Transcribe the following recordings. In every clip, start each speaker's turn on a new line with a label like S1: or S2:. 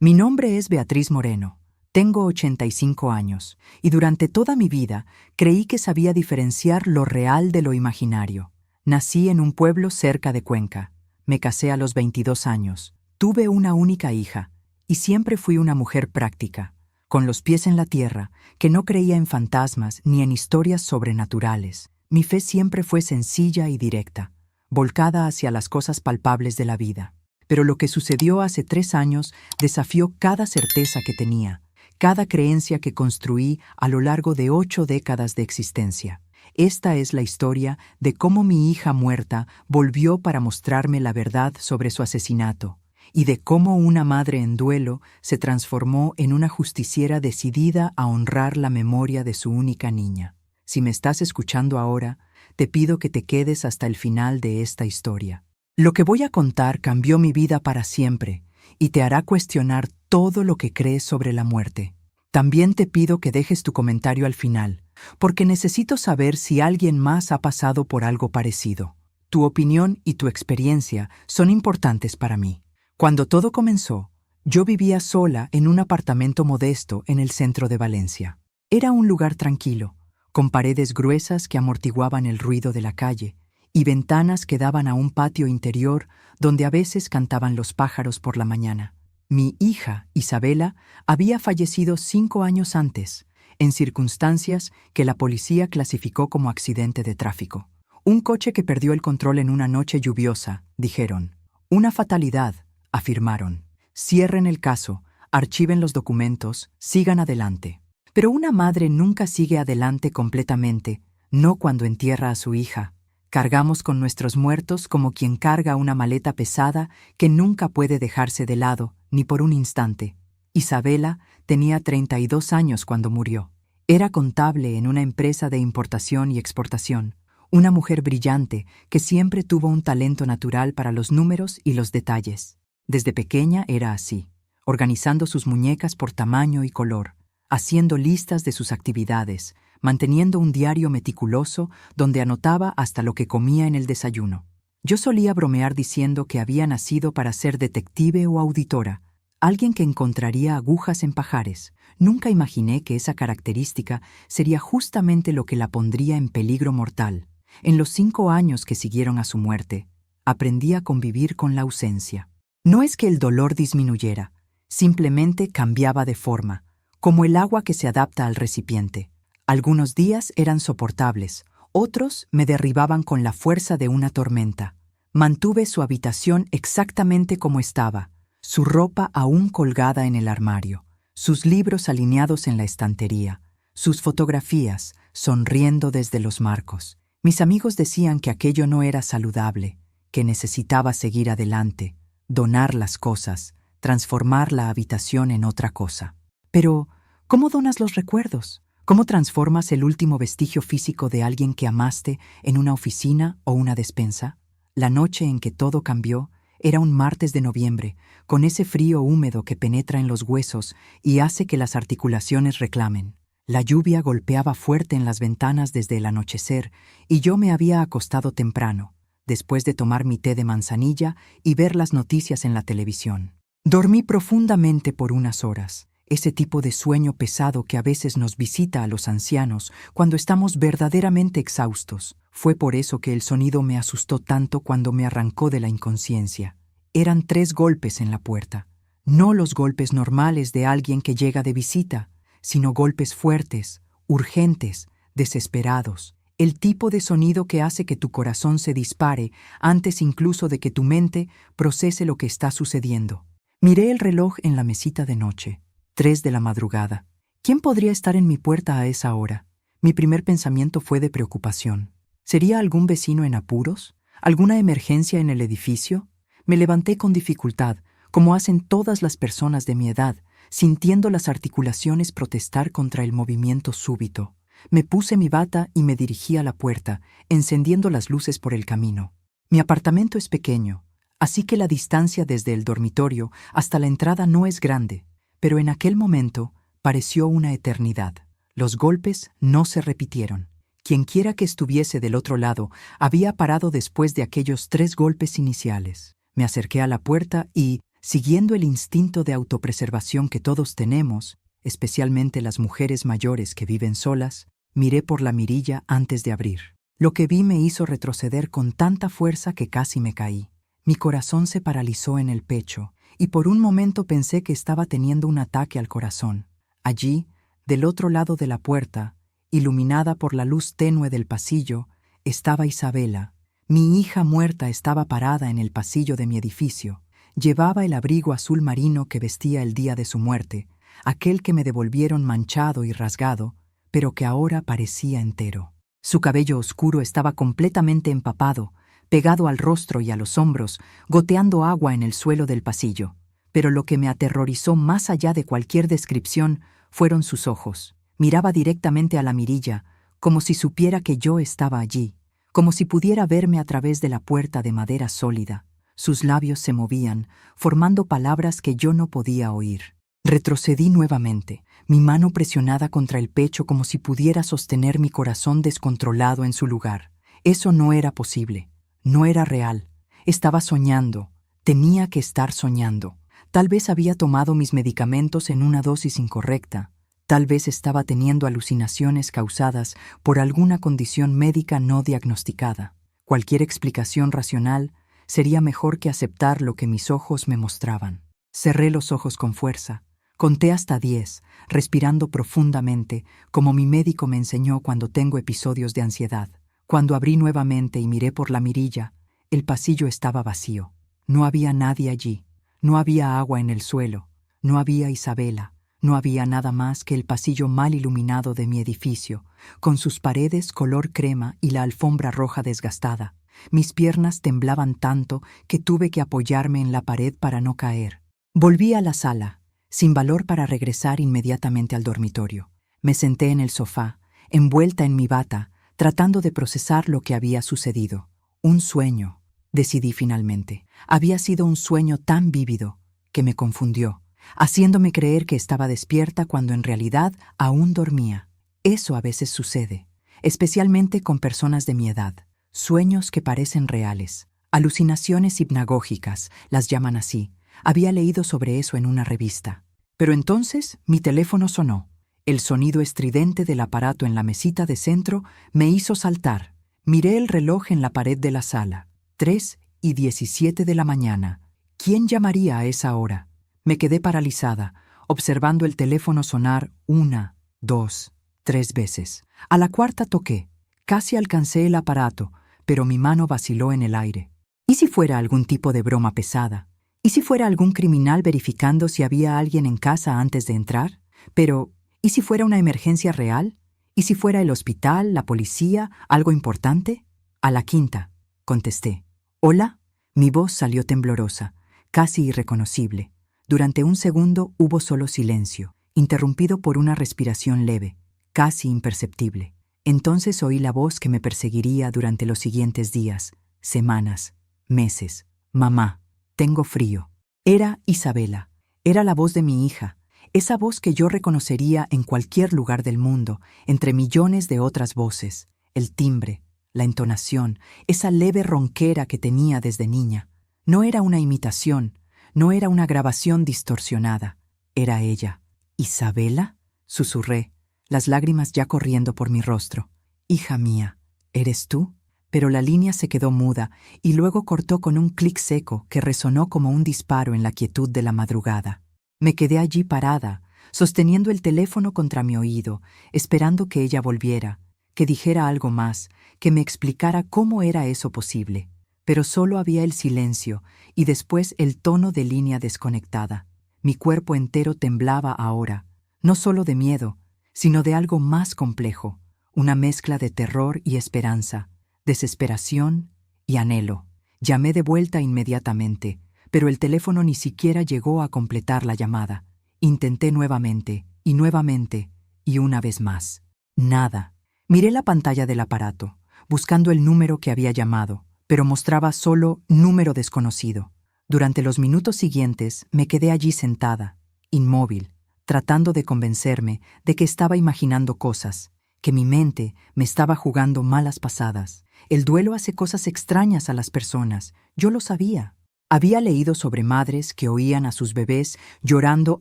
S1: Mi nombre es Beatriz Moreno. Tengo 85 años y durante toda mi vida creí que sabía diferenciar lo real de lo imaginario. Nací en un pueblo cerca de Cuenca. Me casé a los 22 años. Tuve una única hija y siempre fui una mujer práctica, con los pies en la tierra, que no creía en fantasmas ni en historias sobrenaturales. Mi fe siempre fue sencilla y directa, volcada hacia las cosas palpables de la vida. Pero lo que sucedió hace 3 años desafió cada certeza que tenía, cada creencia que construí a lo largo de 8 décadas de existencia. Esta es la historia de cómo mi hija muerta volvió para mostrarme la verdad sobre su asesinato, y de cómo una madre en duelo se transformó en una justiciera decidida a honrar la memoria de su única niña. Si me estás escuchando ahora, te pido que te quedes hasta el final de esta historia. Lo que voy a contar cambió mi vida para siempre y te hará cuestionar todo lo que crees sobre la muerte. También te pido que dejes tu comentario al final, porque necesito saber si alguien más ha pasado por algo parecido. Tu opinión y tu experiencia son importantes para mí. Cuando todo comenzó, yo vivía sola en un apartamento modesto en el centro de Valencia. Era un lugar tranquilo, con paredes gruesas que amortiguaban el ruido de la calle, y ventanas que daban a un patio interior donde a veces cantaban los pájaros por la mañana. Mi hija, Isabela, había fallecido 5 años antes, en circunstancias que la policía clasificó como accidente de tráfico. Un coche que perdió el control en una noche lluviosa, dijeron. Una fatalidad, afirmaron. Cierren el caso, archiven los documentos, sigan adelante. Pero una madre nunca sigue adelante completamente, no cuando entierra a su hija. Cargamos con nuestros muertos como quien carga una maleta pesada que nunca puede dejarse de lado, ni por un instante. Isabela tenía 32 años cuando murió. Era contable en una empresa de importación y exportación, una mujer brillante que siempre tuvo un talento natural para los números y los detalles. Desde pequeña era así, organizando sus muñecas por tamaño y color, haciendo listas de sus actividades, manteniendo un diario meticuloso donde anotaba hasta lo que comía en el desayuno. Yo solía bromear diciendo que había nacido para ser detective o auditora, alguien que encontraría agujas en pajares. Nunca imaginé que esa característica sería justamente lo que la pondría en peligro mortal. En los 5 años que siguieron a su muerte, aprendí a convivir con la ausencia. No es que el dolor disminuyera, simplemente cambiaba de forma, como el agua que se adapta al recipiente. Algunos días eran soportables, otros me derribaban con la fuerza de una tormenta. Mantuve su habitación exactamente como estaba, su ropa aún colgada en el armario, sus libros alineados en la estantería, sus fotografías sonriendo desde los marcos. Mis amigos decían que aquello no era saludable, que necesitaba seguir adelante, donar las cosas, transformar la habitación en otra cosa. Pero, ¿cómo donas los recuerdos? ¿Cómo transformas el último vestigio físico de alguien que amaste en una oficina o una despensa? La noche en que todo cambió era un martes de noviembre, con ese frío húmedo que penetra en los huesos y hace que las articulaciones reclamen. La lluvia golpeaba fuerte en las ventanas desde el anochecer y yo me había acostado temprano, después de tomar mi té de manzanilla y ver las noticias en la televisión. Dormí profundamente por unas horas. Ese tipo de sueño pesado que a veces nos visita a los ancianos cuando estamos verdaderamente exhaustos. Fue por eso que el sonido me asustó tanto cuando me arrancó de la inconsciencia. Eran 3 golpes en la puerta. No los golpes normales de alguien que llega de visita, sino golpes fuertes, urgentes, desesperados. El tipo de sonido que hace que tu corazón se dispare antes incluso de que tu mente procese lo que está sucediendo. Miré el reloj en la mesita de noche. 3 de la madrugada. ¿Quién podría estar en mi puerta a esa hora? Mi primer pensamiento fue de preocupación. ¿Sería algún vecino en apuros? ¿Alguna emergencia en el edificio? Me levanté con dificultad, como hacen todas las personas de mi edad, sintiendo las articulaciones protestar contra el movimiento súbito. Me puse mi bata y me dirigí a la puerta, encendiendo las luces por el camino. Mi apartamento es pequeño, así que la distancia desde el dormitorio hasta la entrada no es grande. Pero en aquel momento pareció una eternidad. Los golpes no se repitieron. Quienquiera que estuviese del otro lado había parado después de aquellos 3 golpes iniciales. Me acerqué a la puerta y, Siguiendo el instinto de autopreservación que todos tenemos, especialmente las mujeres mayores que viven solas, miré por la mirilla antes de abrir. Lo que vi me hizo retroceder con tanta fuerza que casi me caí. Mi corazón se paralizó en el pecho, y por un momento pensé que estaba teniendo un ataque al corazón. Allí, del otro lado de la puerta, iluminada por la luz tenue del pasillo, estaba Isabela. Mi hija muerta estaba parada en el pasillo de mi edificio. Llevaba el abrigo azul marino que vestía el día de su muerte, aquel que me devolvieron manchado y rasgado, pero que ahora parecía entero. Su cabello oscuro estaba completamente empapado, pegado al rostro y a los hombros, goteando agua en el suelo del pasillo. Pero lo que me aterrorizó más allá de cualquier descripción fueron sus ojos. Miraba directamente a la mirilla, como si supiera que yo estaba allí, como si pudiera verme a través de la puerta de madera sólida. Sus labios se movían, formando palabras que yo no podía oír. Retrocedí nuevamente, mi mano presionada contra el pecho como si pudiera sostener mi corazón descontrolado en su lugar. Eso no era posible, no era real. Estaba soñando, tenía que estar soñando. Tal vez había tomado mis medicamentos en una dosis incorrecta. Tal vez estaba teniendo alucinaciones causadas por alguna condición médica no diagnosticada. Cualquier explicación racional sería mejor que aceptar lo que mis ojos me mostraban. Cerré los ojos con fuerza. Conté hasta 10, respirando profundamente, como mi médico me enseñó cuando tengo episodios de ansiedad. Cuando abrí nuevamente y miré por la mirilla, el pasillo estaba vacío. No había nadie allí. No había agua en el suelo. No había Isabela. No había nada más que el pasillo mal iluminado de mi edificio, con sus paredes color crema y la alfombra roja desgastada. Mis piernas temblaban tanto que tuve que apoyarme en la pared para no caer. Volví a la sala, sin valor para regresar inmediatamente al dormitorio. Me senté en el sofá, envuelta en mi bata, tratando de procesar lo que había sucedido. Un sueño, decidí finalmente. Había sido un sueño tan vívido que me confundió, haciéndome creer que estaba despierta cuando en realidad aún dormía. Eso a veces sucede, especialmente con personas de mi edad. Sueños que parecen reales. Alucinaciones hipnagógicas, las llaman así. Había leído sobre eso en una revista. Pero entonces mi teléfono sonó. El sonido estridente del aparato en la mesita de centro me hizo saltar. Miré el reloj en la pared de la sala. 3:17 de la mañana. ¿Quién llamaría a esa hora? Me quedé paralizada, observando el teléfono sonar 1, 2, 3 veces. A la cuarta toqué. Casi alcancé el aparato, pero mi mano vaciló en el aire. ¿Y si fuera algún tipo de broma pesada? ¿Y si fuera algún criminal verificando si había alguien en casa antes de entrar? Pero, ¿y si fuera una emergencia real? ¿Y si fuera el hospital, la policía, algo importante? A la quinta, contesté. ¿Hola? Mi voz salió temblorosa, casi irreconocible. Durante un segundo hubo solo silencio, interrumpido por una respiración leve, casi imperceptible. Entonces oí la voz que me perseguiría durante los siguientes días, semanas, meses. Mamá, tengo frío. Era Isabela. Era la voz de mi hija, esa voz que yo reconocería en cualquier lugar del mundo, entre millones de otras voces. El timbre, la entonación, esa leve ronquera que tenía desde niña. No era una imitación, no era una grabación distorsionada. Era ella. ¿Isabela? Susurré, las lágrimas ya corriendo por mi rostro. Hija mía, ¿eres tú? Pero la línea se quedó muda y luego cortó con un clic seco que resonó como un disparo en la quietud de la madrugada. Me quedé allí parada, sosteniendo el teléfono contra mi oído, esperando que ella volviera, que dijera algo más, que me explicara cómo era eso posible. Pero solo había el silencio y después el tono de línea desconectada. Mi cuerpo entero temblaba ahora, no solo de miedo, sino de algo más complejo, una mezcla de terror y esperanza, desesperación y anhelo. Llamé de vuelta inmediatamente, pero el teléfono ni siquiera llegó a completar la llamada. Intenté nuevamente, y una vez más. Nada. Miré la pantalla del aparato, buscando el número que había llamado, pero mostraba solo número desconocido. Durante los minutos siguientes me quedé allí sentada, inmóvil, tratando de convencerme de que estaba imaginando cosas, que mi mente me estaba jugando malas pasadas. El duelo hace cosas extrañas a las personas, yo lo sabía. Había leído sobre madres que oían a sus bebés llorando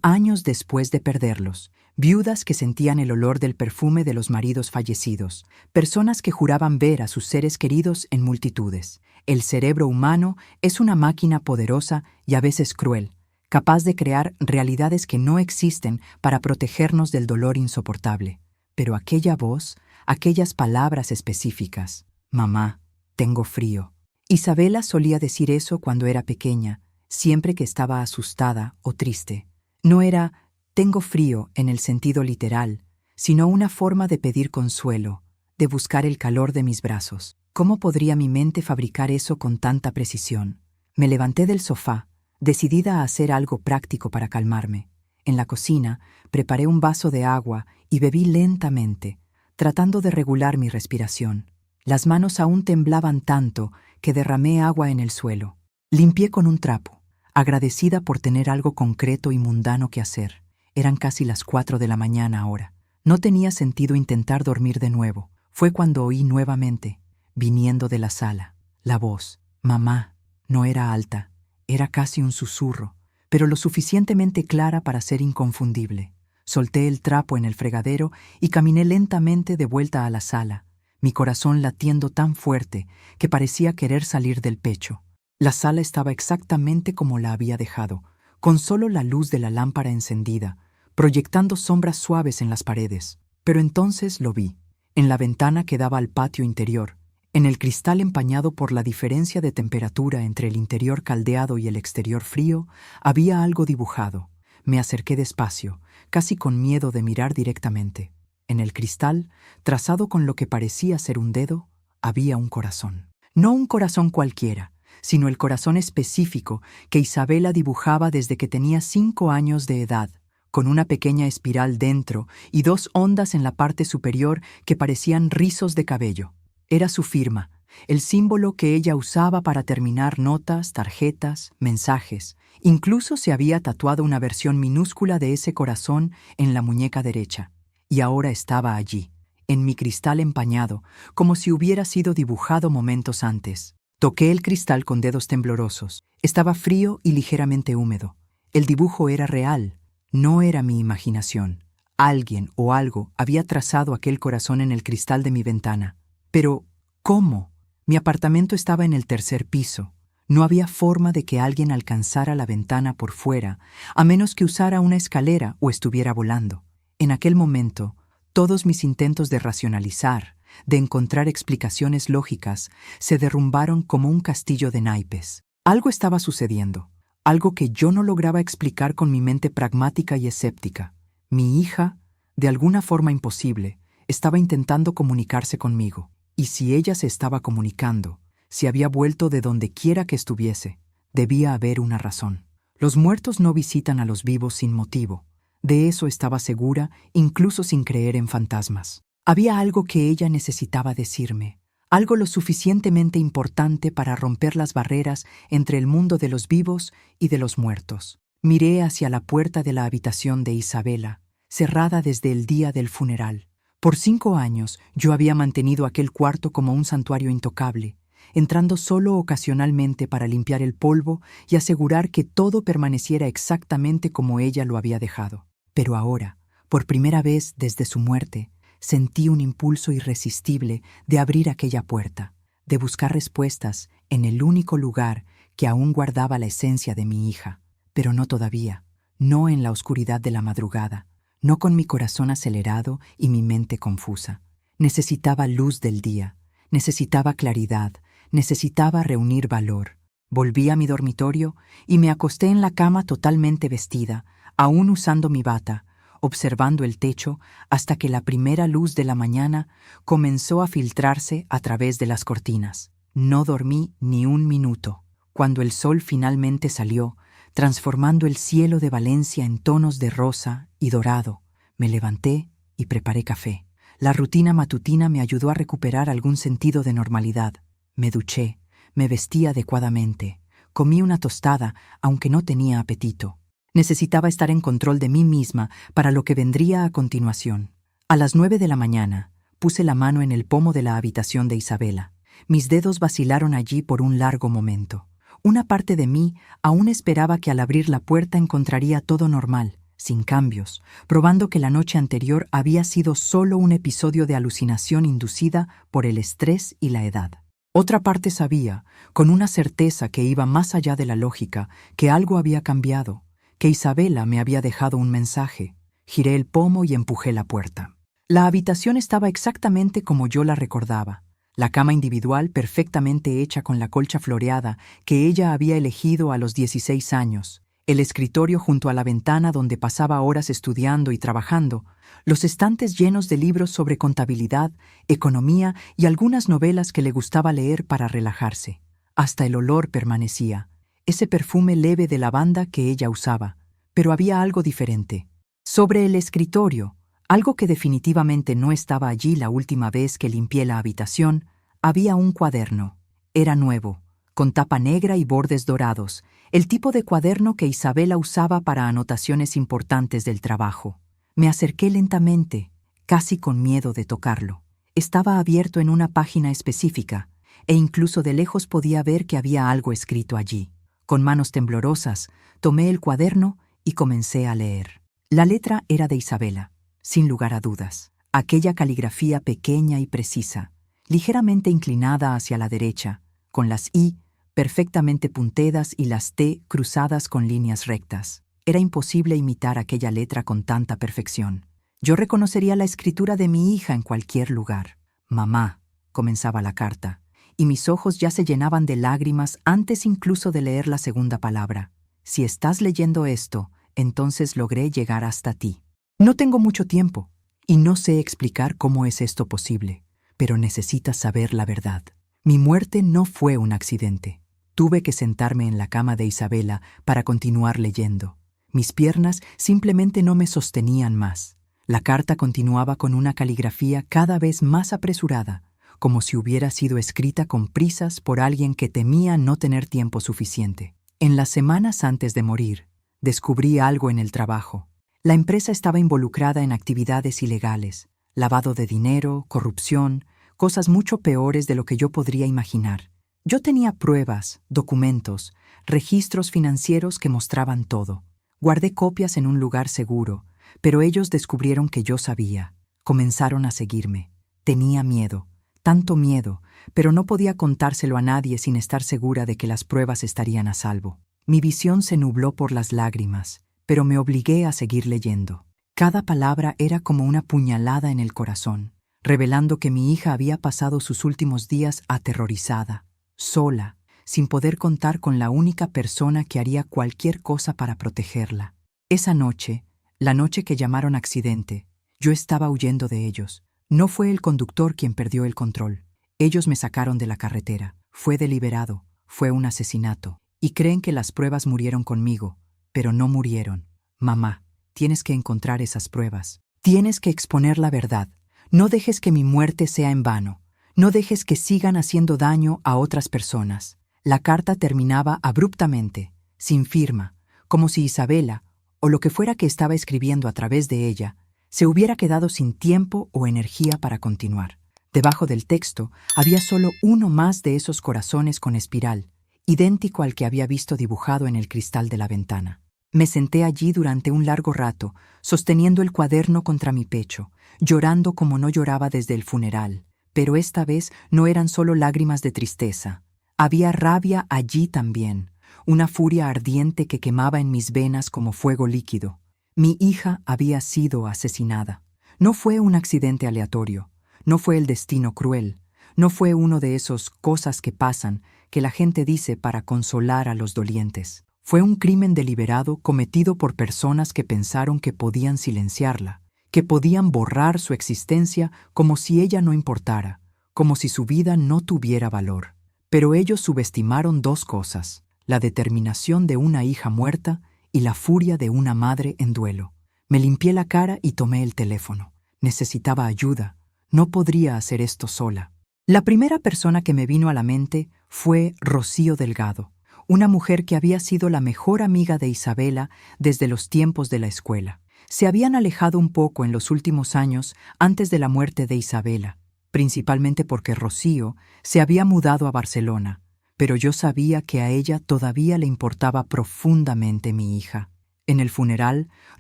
S1: años después de perderlos, viudas que sentían el olor del perfume de los maridos fallecidos, personas que juraban ver a sus seres queridos en multitudes. El cerebro humano es una máquina poderosa y a veces cruel, capaz de crear realidades que no existen para protegernos del dolor insoportable. Pero aquella voz, aquellas palabras específicas, mamá, tengo frío. Isabela solía decir eso cuando era pequeña, siempre que estaba asustada o triste. No era tengo frío en el sentido literal, sino una forma de pedir consuelo, de buscar el calor de mis brazos. ¿Cómo podría mi mente fabricar eso con tanta precisión? Me levanté del sofá, decidida a hacer algo práctico para calmarme. En la cocina, preparé un vaso de agua y bebí lentamente, tratando de regular mi respiración. Las manos aún temblaban tanto que derramé agua en el suelo. Limpié con un trapo, agradecida por tener algo concreto y mundano que hacer. Eran casi las 4 de la mañana ahora. No tenía sentido intentar dormir de nuevo. Fue cuando oí nuevamente, viniendo de la sala, la voz. Mamá. No era alta, era casi un susurro, pero lo suficientemente clara para ser inconfundible. Solté el trapo en el fregadero y caminé lentamente de vuelta a la sala, mi corazón latiendo tan fuerte que parecía querer salir del pecho. La sala estaba exactamente como la había dejado, con solo la luz de la lámpara encendida, proyectando sombras suaves en las paredes. Pero entonces lo vi, en la ventana que daba al patio interior, en el cristal empañado por la diferencia de temperatura entre el interior caldeado y el exterior frío, había algo dibujado. Me acerqué despacio, casi con miedo de mirar directamente. En el cristal, trazado con lo que parecía ser un dedo, había un corazón. No un corazón cualquiera, sino el corazón específico que Isabela dibujaba desde que tenía 5 años de edad, con una pequeña espiral dentro y 2 ondas en la parte superior que parecían rizos de cabello. Era su firma, el símbolo que ella usaba para terminar notas, tarjetas, mensajes. Incluso se había tatuado una versión minúscula de ese corazón en la muñeca derecha. Y ahora estaba allí, en mi cristal empañado, como si hubiera sido dibujado momentos antes. Toqué el cristal con dedos temblorosos. Estaba frío y ligeramente húmedo. El dibujo era real, no era mi imaginación. Alguien o algo había trazado aquel corazón en el cristal de mi ventana. Pero, ¿cómo? Mi apartamento estaba en el 3er piso. No había forma de que alguien alcanzara la ventana por fuera, a menos que usara una escalera o estuviera volando. En aquel momento, todos mis intentos de racionalizar, de encontrar explicaciones lógicas, se derrumbaron como un castillo de naipes. Algo estaba sucediendo, algo que yo no lograba explicar con mi mente pragmática y escéptica. Mi hija, de alguna forma imposible, estaba intentando comunicarse conmigo. Y si ella se estaba comunicando, si había vuelto de donde quiera que estuviese, debía haber una razón. Los muertos no visitan a los vivos sin motivo. De eso estaba segura, incluso sin creer en fantasmas. Había algo que ella necesitaba decirme, algo lo suficientemente importante para romper las barreras entre el mundo de los vivos y de los muertos. Miré hacia la puerta de la habitación de Isabela, cerrada desde el día del funeral. Por 5 años yo había mantenido aquel cuarto como un santuario intocable, entrando solo ocasionalmente para limpiar el polvo y asegurar que todo permaneciera exactamente como ella lo había dejado. Pero ahora, por primera vez desde su muerte, sentí un impulso irresistible de abrir aquella puerta, de buscar respuestas en el único lugar que aún guardaba la esencia de mi hija. Pero no todavía, no en la oscuridad de la madrugada, no con mi corazón acelerado y mi mente confusa. Necesitaba luz del día, necesitaba claridad, necesitaba reunir valor. Volví a mi dormitorio y me acosté en la cama totalmente vestida, aún usando mi bata, observando el techo hasta que la primera luz de la mañana comenzó a filtrarse a través de las cortinas. No dormí ni un minuto. Cuando el sol finalmente salió, transformando el cielo de Valencia en tonos de rosa y dorado, me levanté y preparé café. La rutina matutina me ayudó a recuperar algún sentido de normalidad. Me duché, me vestí adecuadamente, comí una tostada, aunque no tenía apetito. Necesitaba estar en control de mí misma para lo que vendría a continuación. A las 9 de la mañana, puse la mano en el pomo de la habitación de Isabela. Mis dedos vacilaron allí por un largo momento. Una parte de mí aún esperaba que al abrir la puerta encontraría todo normal, sin cambios, probando que la noche anterior había sido solo un episodio de alucinación inducida por el estrés y la edad. Otra parte sabía, con una certeza que iba más allá de la lógica, que algo había cambiado, que Isabela me había dejado un mensaje. Giré el pomo y empujé la puerta. La habitación estaba exactamente como yo la recordaba. La cama individual perfectamente hecha con la colcha floreada que ella había elegido a los 16 años, el escritorio junto a la ventana donde pasaba horas estudiando y trabajando, los estantes llenos de libros sobre contabilidad, economía y algunas novelas que le gustaba leer para relajarse. Hasta el olor permanecía, ese perfume leve de lavanda que ella usaba, pero había algo diferente. Sobre el escritorio, algo que definitivamente no estaba allí la última vez que limpié la habitación, había un cuaderno. Era nuevo, con tapa negra y bordes dorados, el tipo de cuaderno que Isabela usaba para anotaciones importantes del trabajo. Me acerqué lentamente, casi con miedo de tocarlo. Estaba abierto en una página específica, e incluso de lejos podía ver que había algo escrito allí. Con manos temblorosas, tomé el cuaderno y comencé a leer. La letra era de Isabela. Sin lugar a dudas, aquella caligrafía pequeña y precisa, ligeramente inclinada hacia la derecha, con las I perfectamente punteadas y las T cruzadas con líneas rectas. Era imposible imitar aquella letra con tanta perfección. Yo reconocería la escritura de mi hija en cualquier lugar. «Mamá», comenzaba la carta, y mis ojos ya se llenaban de lágrimas antes incluso de leer la segunda palabra. «Si estás leyendo esto, entonces logré llegar hasta ti. No tengo mucho tiempo, y no sé explicar cómo es esto posible, pero necesitas saber la verdad. Mi muerte no fue un accidente. Tuve que sentarme en la cama de Isabela para continuar leyendo. Mis piernas simplemente no me sostenían más. La carta continuaba con una caligrafía cada vez más apresurada, como si hubiera sido escrita con prisas por alguien que temía no tener tiempo suficiente. En las semanas antes de morir, descubrí algo en el trabajo. La empresa estaba involucrada en actividades ilegales, lavado de dinero, corrupción, cosas mucho peores de lo que yo podría imaginar. Yo tenía pruebas, documentos, registros financieros que mostraban todo. Guardé copias en un lugar seguro, pero ellos descubrieron que yo sabía. Comenzaron a seguirme. Tenía miedo, tanto miedo, pero no podía contárselo a nadie sin estar segura de que las pruebas estarían a salvo. Mi visión se nubló por las lágrimas, pero me obligué a seguir leyendo. Cada palabra era como una puñalada en el corazón, revelando que mi hija había pasado sus últimos días aterrorizada, sola, sin poder contar con la única persona que haría cualquier cosa para protegerla. Esa noche, la noche que llamaron accidente, yo estaba huyendo de ellos. No fue el conductor quien perdió el control. Ellos me sacaron de la carretera. Fue deliberado, fue un asesinato. Y creen que las pruebas murieron conmigo, pero no murieron. Mamá, tienes que encontrar esas pruebas. Tienes que exponer la verdad. No dejes que mi muerte sea en vano. No dejes que sigan haciendo daño a otras personas. La carta terminaba abruptamente, sin firma, como si Isabela, o lo que fuera que estaba escribiendo a través de ella, se hubiera quedado sin tiempo o energía para continuar. Debajo del texto había solo uno más de esos corazones con espiral, idéntico al que había visto dibujado en el cristal de la ventana. Me senté allí durante un largo rato, sosteniendo el cuaderno contra mi pecho, llorando como no lloraba desde el funeral. Pero esta vez no eran solo lágrimas de tristeza. Había rabia allí también, una furia ardiente que quemaba en mis venas como fuego líquido. Mi hija había sido asesinada. No fue un accidente aleatorio, no fue el destino cruel, no fue uno de esos cosas que pasan que la gente dice para consolar a los dolientes. Fue un crimen deliberado cometido por personas que pensaron que podían silenciarla, que podían borrar su existencia como si ella no importara, como si su vida no tuviera valor. Pero ellos subestimaron dos cosas: la determinación de una hija muerta y la furia de una madre en duelo. Me limpié la cara y tomé el teléfono. Necesitaba ayuda. No podría hacer esto sola. La primera persona que me vino a la mente fue Rocío Delgado, una mujer que había sido la mejor amiga de Isabela desde los tiempos de la escuela. Se habían alejado un poco en los últimos años antes de la muerte de Isabela, principalmente porque Rocío se había mudado a Barcelona, pero yo sabía que a ella todavía le importaba profundamente mi hija. En el funeral,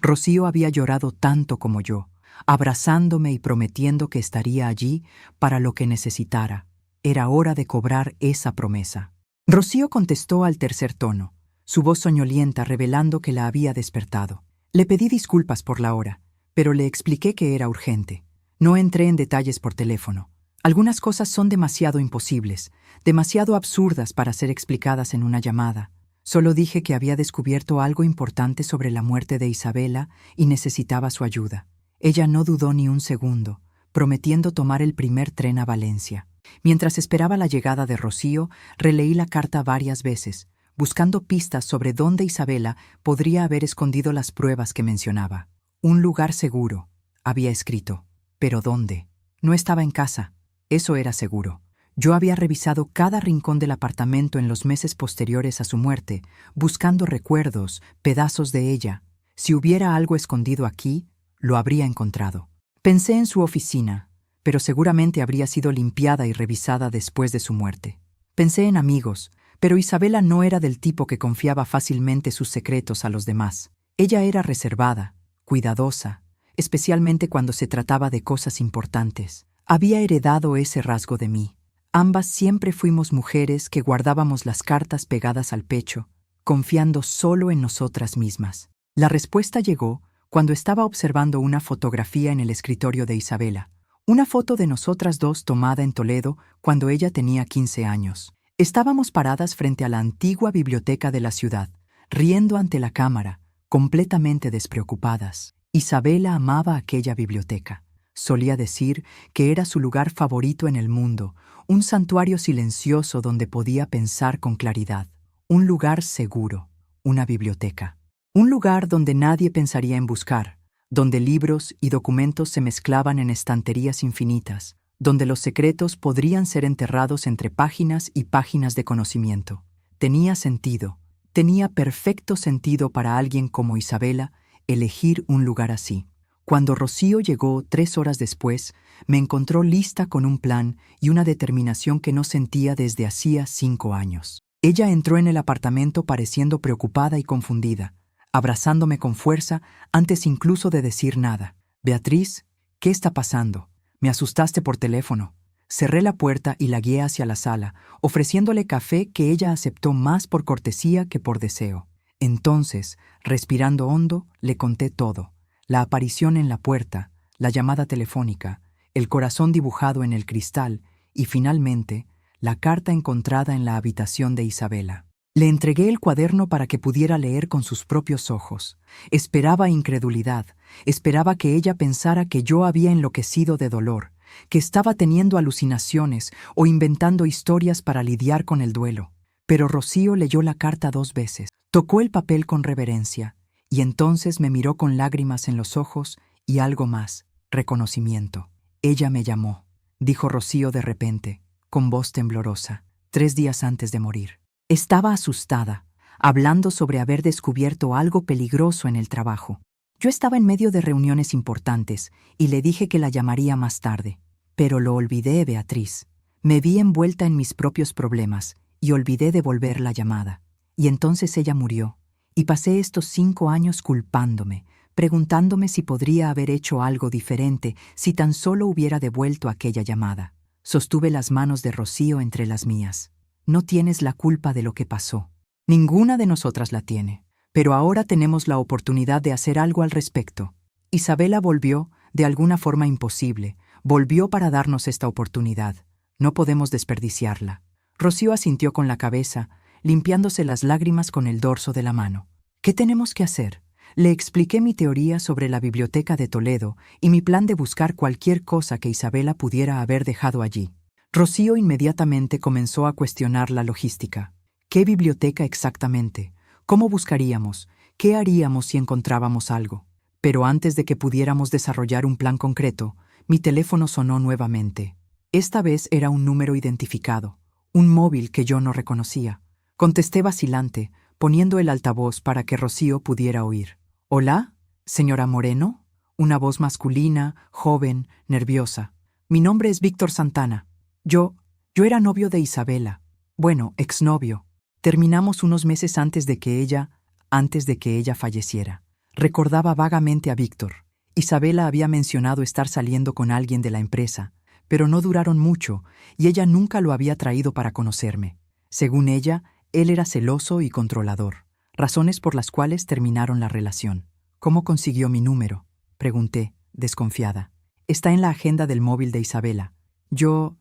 S1: Rocío había llorado tanto como yo, abrazándome y prometiendo que estaría allí para lo que necesitara. Era hora de cobrar esa promesa. Rocío contestó al tercer tono, su voz soñolienta revelando que la había despertado. Le pedí disculpas por la hora, pero le expliqué que era urgente. No entré en detalles por teléfono. Algunas cosas son demasiado imposibles, demasiado absurdas para ser explicadas en una llamada. Solo dije que había descubierto algo importante sobre la muerte de Isabela y necesitaba su ayuda. Ella no dudó ni un segundo, prometiendo tomar el primer tren a Valencia. Mientras esperaba la llegada de Rocío, releí la carta varias veces, buscando pistas sobre dónde Isabela podría haber escondido las pruebas que mencionaba. Un lugar seguro, había escrito. ¿Pero dónde? No estaba en casa, eso era seguro. Yo había revisado cada rincón del apartamento en los meses posteriores a su muerte, buscando recuerdos, pedazos de ella. Si hubiera algo escondido aquí, lo habría encontrado. Pensé en su oficina, pero seguramente habría sido limpiada y revisada después de su muerte. Pensé en amigos, pero Isabela no era del tipo que confiaba fácilmente sus secretos a los demás. Ella era reservada, cuidadosa, especialmente cuando se trataba de cosas importantes. Había heredado ese rasgo de mí. Ambas siempre fuimos mujeres que guardábamos las cartas pegadas al pecho, confiando solo en nosotras mismas. La respuesta llegó cuando estaba observando una fotografía en el escritorio de Isabela. Una foto de nosotras dos tomada en Toledo cuando ella tenía 15 años. Estábamos paradas frente a la antigua biblioteca de la ciudad, riendo ante la cámara, completamente despreocupadas. Isabela amaba aquella biblioteca. Solía decir que era su lugar favorito en el mundo, un santuario silencioso donde podía pensar con claridad, un lugar seguro, una biblioteca. Un lugar donde nadie pensaría en buscar, donde libros y documentos se mezclaban en estanterías infinitas, donde los secretos podrían ser enterrados entre páginas y páginas de conocimiento. Tenía sentido, tenía perfecto sentido para alguien como Isabela elegir un lugar así. Cuando Rocío llegó 3 horas después, me encontró lista con un plan y una determinación que no sentía desde hacía 5 años. Ella entró en el apartamento pareciendo preocupada y confundida, abrazándome con fuerza antes incluso de decir nada. «Beatriz, ¿qué está pasando? Me asustaste por teléfono». Cerré la puerta y la guié hacia la sala, ofreciéndole café que ella aceptó más por cortesía que por deseo. Entonces, respirando hondo, le conté todo. La aparición en la puerta, la llamada telefónica, el corazón dibujado en el cristal y, finalmente, la carta encontrada en la habitación de Isabela. Le entregué el cuaderno para que pudiera leer con sus propios ojos. Esperaba incredulidad, esperaba que ella pensara que yo había enloquecido de dolor, que estaba teniendo alucinaciones o inventando historias para lidiar con el duelo. Pero Rocío leyó la carta 2 veces, tocó el papel con reverencia, y entonces me miró con lágrimas en los ojos y algo más, reconocimiento. «Ella me llamó», dijo Rocío de repente, con voz temblorosa, 3 días antes de morir. Estaba asustada, hablando sobre haber descubierto algo peligroso en el trabajo. Yo estaba en medio de reuniones importantes y le dije que la llamaría más tarde. Pero lo olvidé, Beatriz. Me vi envuelta en mis propios problemas y olvidé devolver la llamada. Y entonces ella murió. Y pasé estos 5 años culpándome, preguntándome si podría haber hecho algo diferente si tan solo hubiera devuelto aquella llamada. Sostuve las manos de Rocío entre las mías. «No tienes la culpa de lo que pasó. Ninguna de nosotras la tiene. Pero ahora tenemos la oportunidad de hacer algo al respecto». Isabela volvió, de alguna forma imposible, volvió para darnos esta oportunidad. No podemos desperdiciarla. Rocío asintió con la cabeza, limpiándose las lágrimas con el dorso de la mano. «¿Qué tenemos que hacer?» Le expliqué mi teoría sobre la biblioteca de Toledo y mi plan de buscar cualquier cosa que Isabela pudiera haber dejado allí. Rocío inmediatamente comenzó a cuestionar la logística. ¿Qué biblioteca exactamente? ¿Cómo buscaríamos? ¿Qué haríamos si encontrábamos algo? Pero antes de que pudiéramos desarrollar un plan concreto, mi teléfono sonó nuevamente. Esta vez era un número identificado, un móvil que yo no reconocía. Contesté vacilante, poniendo el altavoz para que Rocío pudiera oír. «¿Hola, señora Moreno?» Una voz masculina, joven, nerviosa. «Mi nombre es Víctor Santana. Yo era novio de Isabela. Bueno, exnovio. Terminamos unos meses antes de que ella falleciera. Recordaba vagamente a Víctor. Isabela había mencionado estar saliendo con alguien de la empresa, pero no duraron mucho y ella nunca lo había traído para conocerme. Según ella, él era celoso y controlador, razones por las cuales terminaron la relación. ¿Cómo consiguió mi número?, pregunté, desconfiada. Está en la agenda del móvil de Isabela. Yo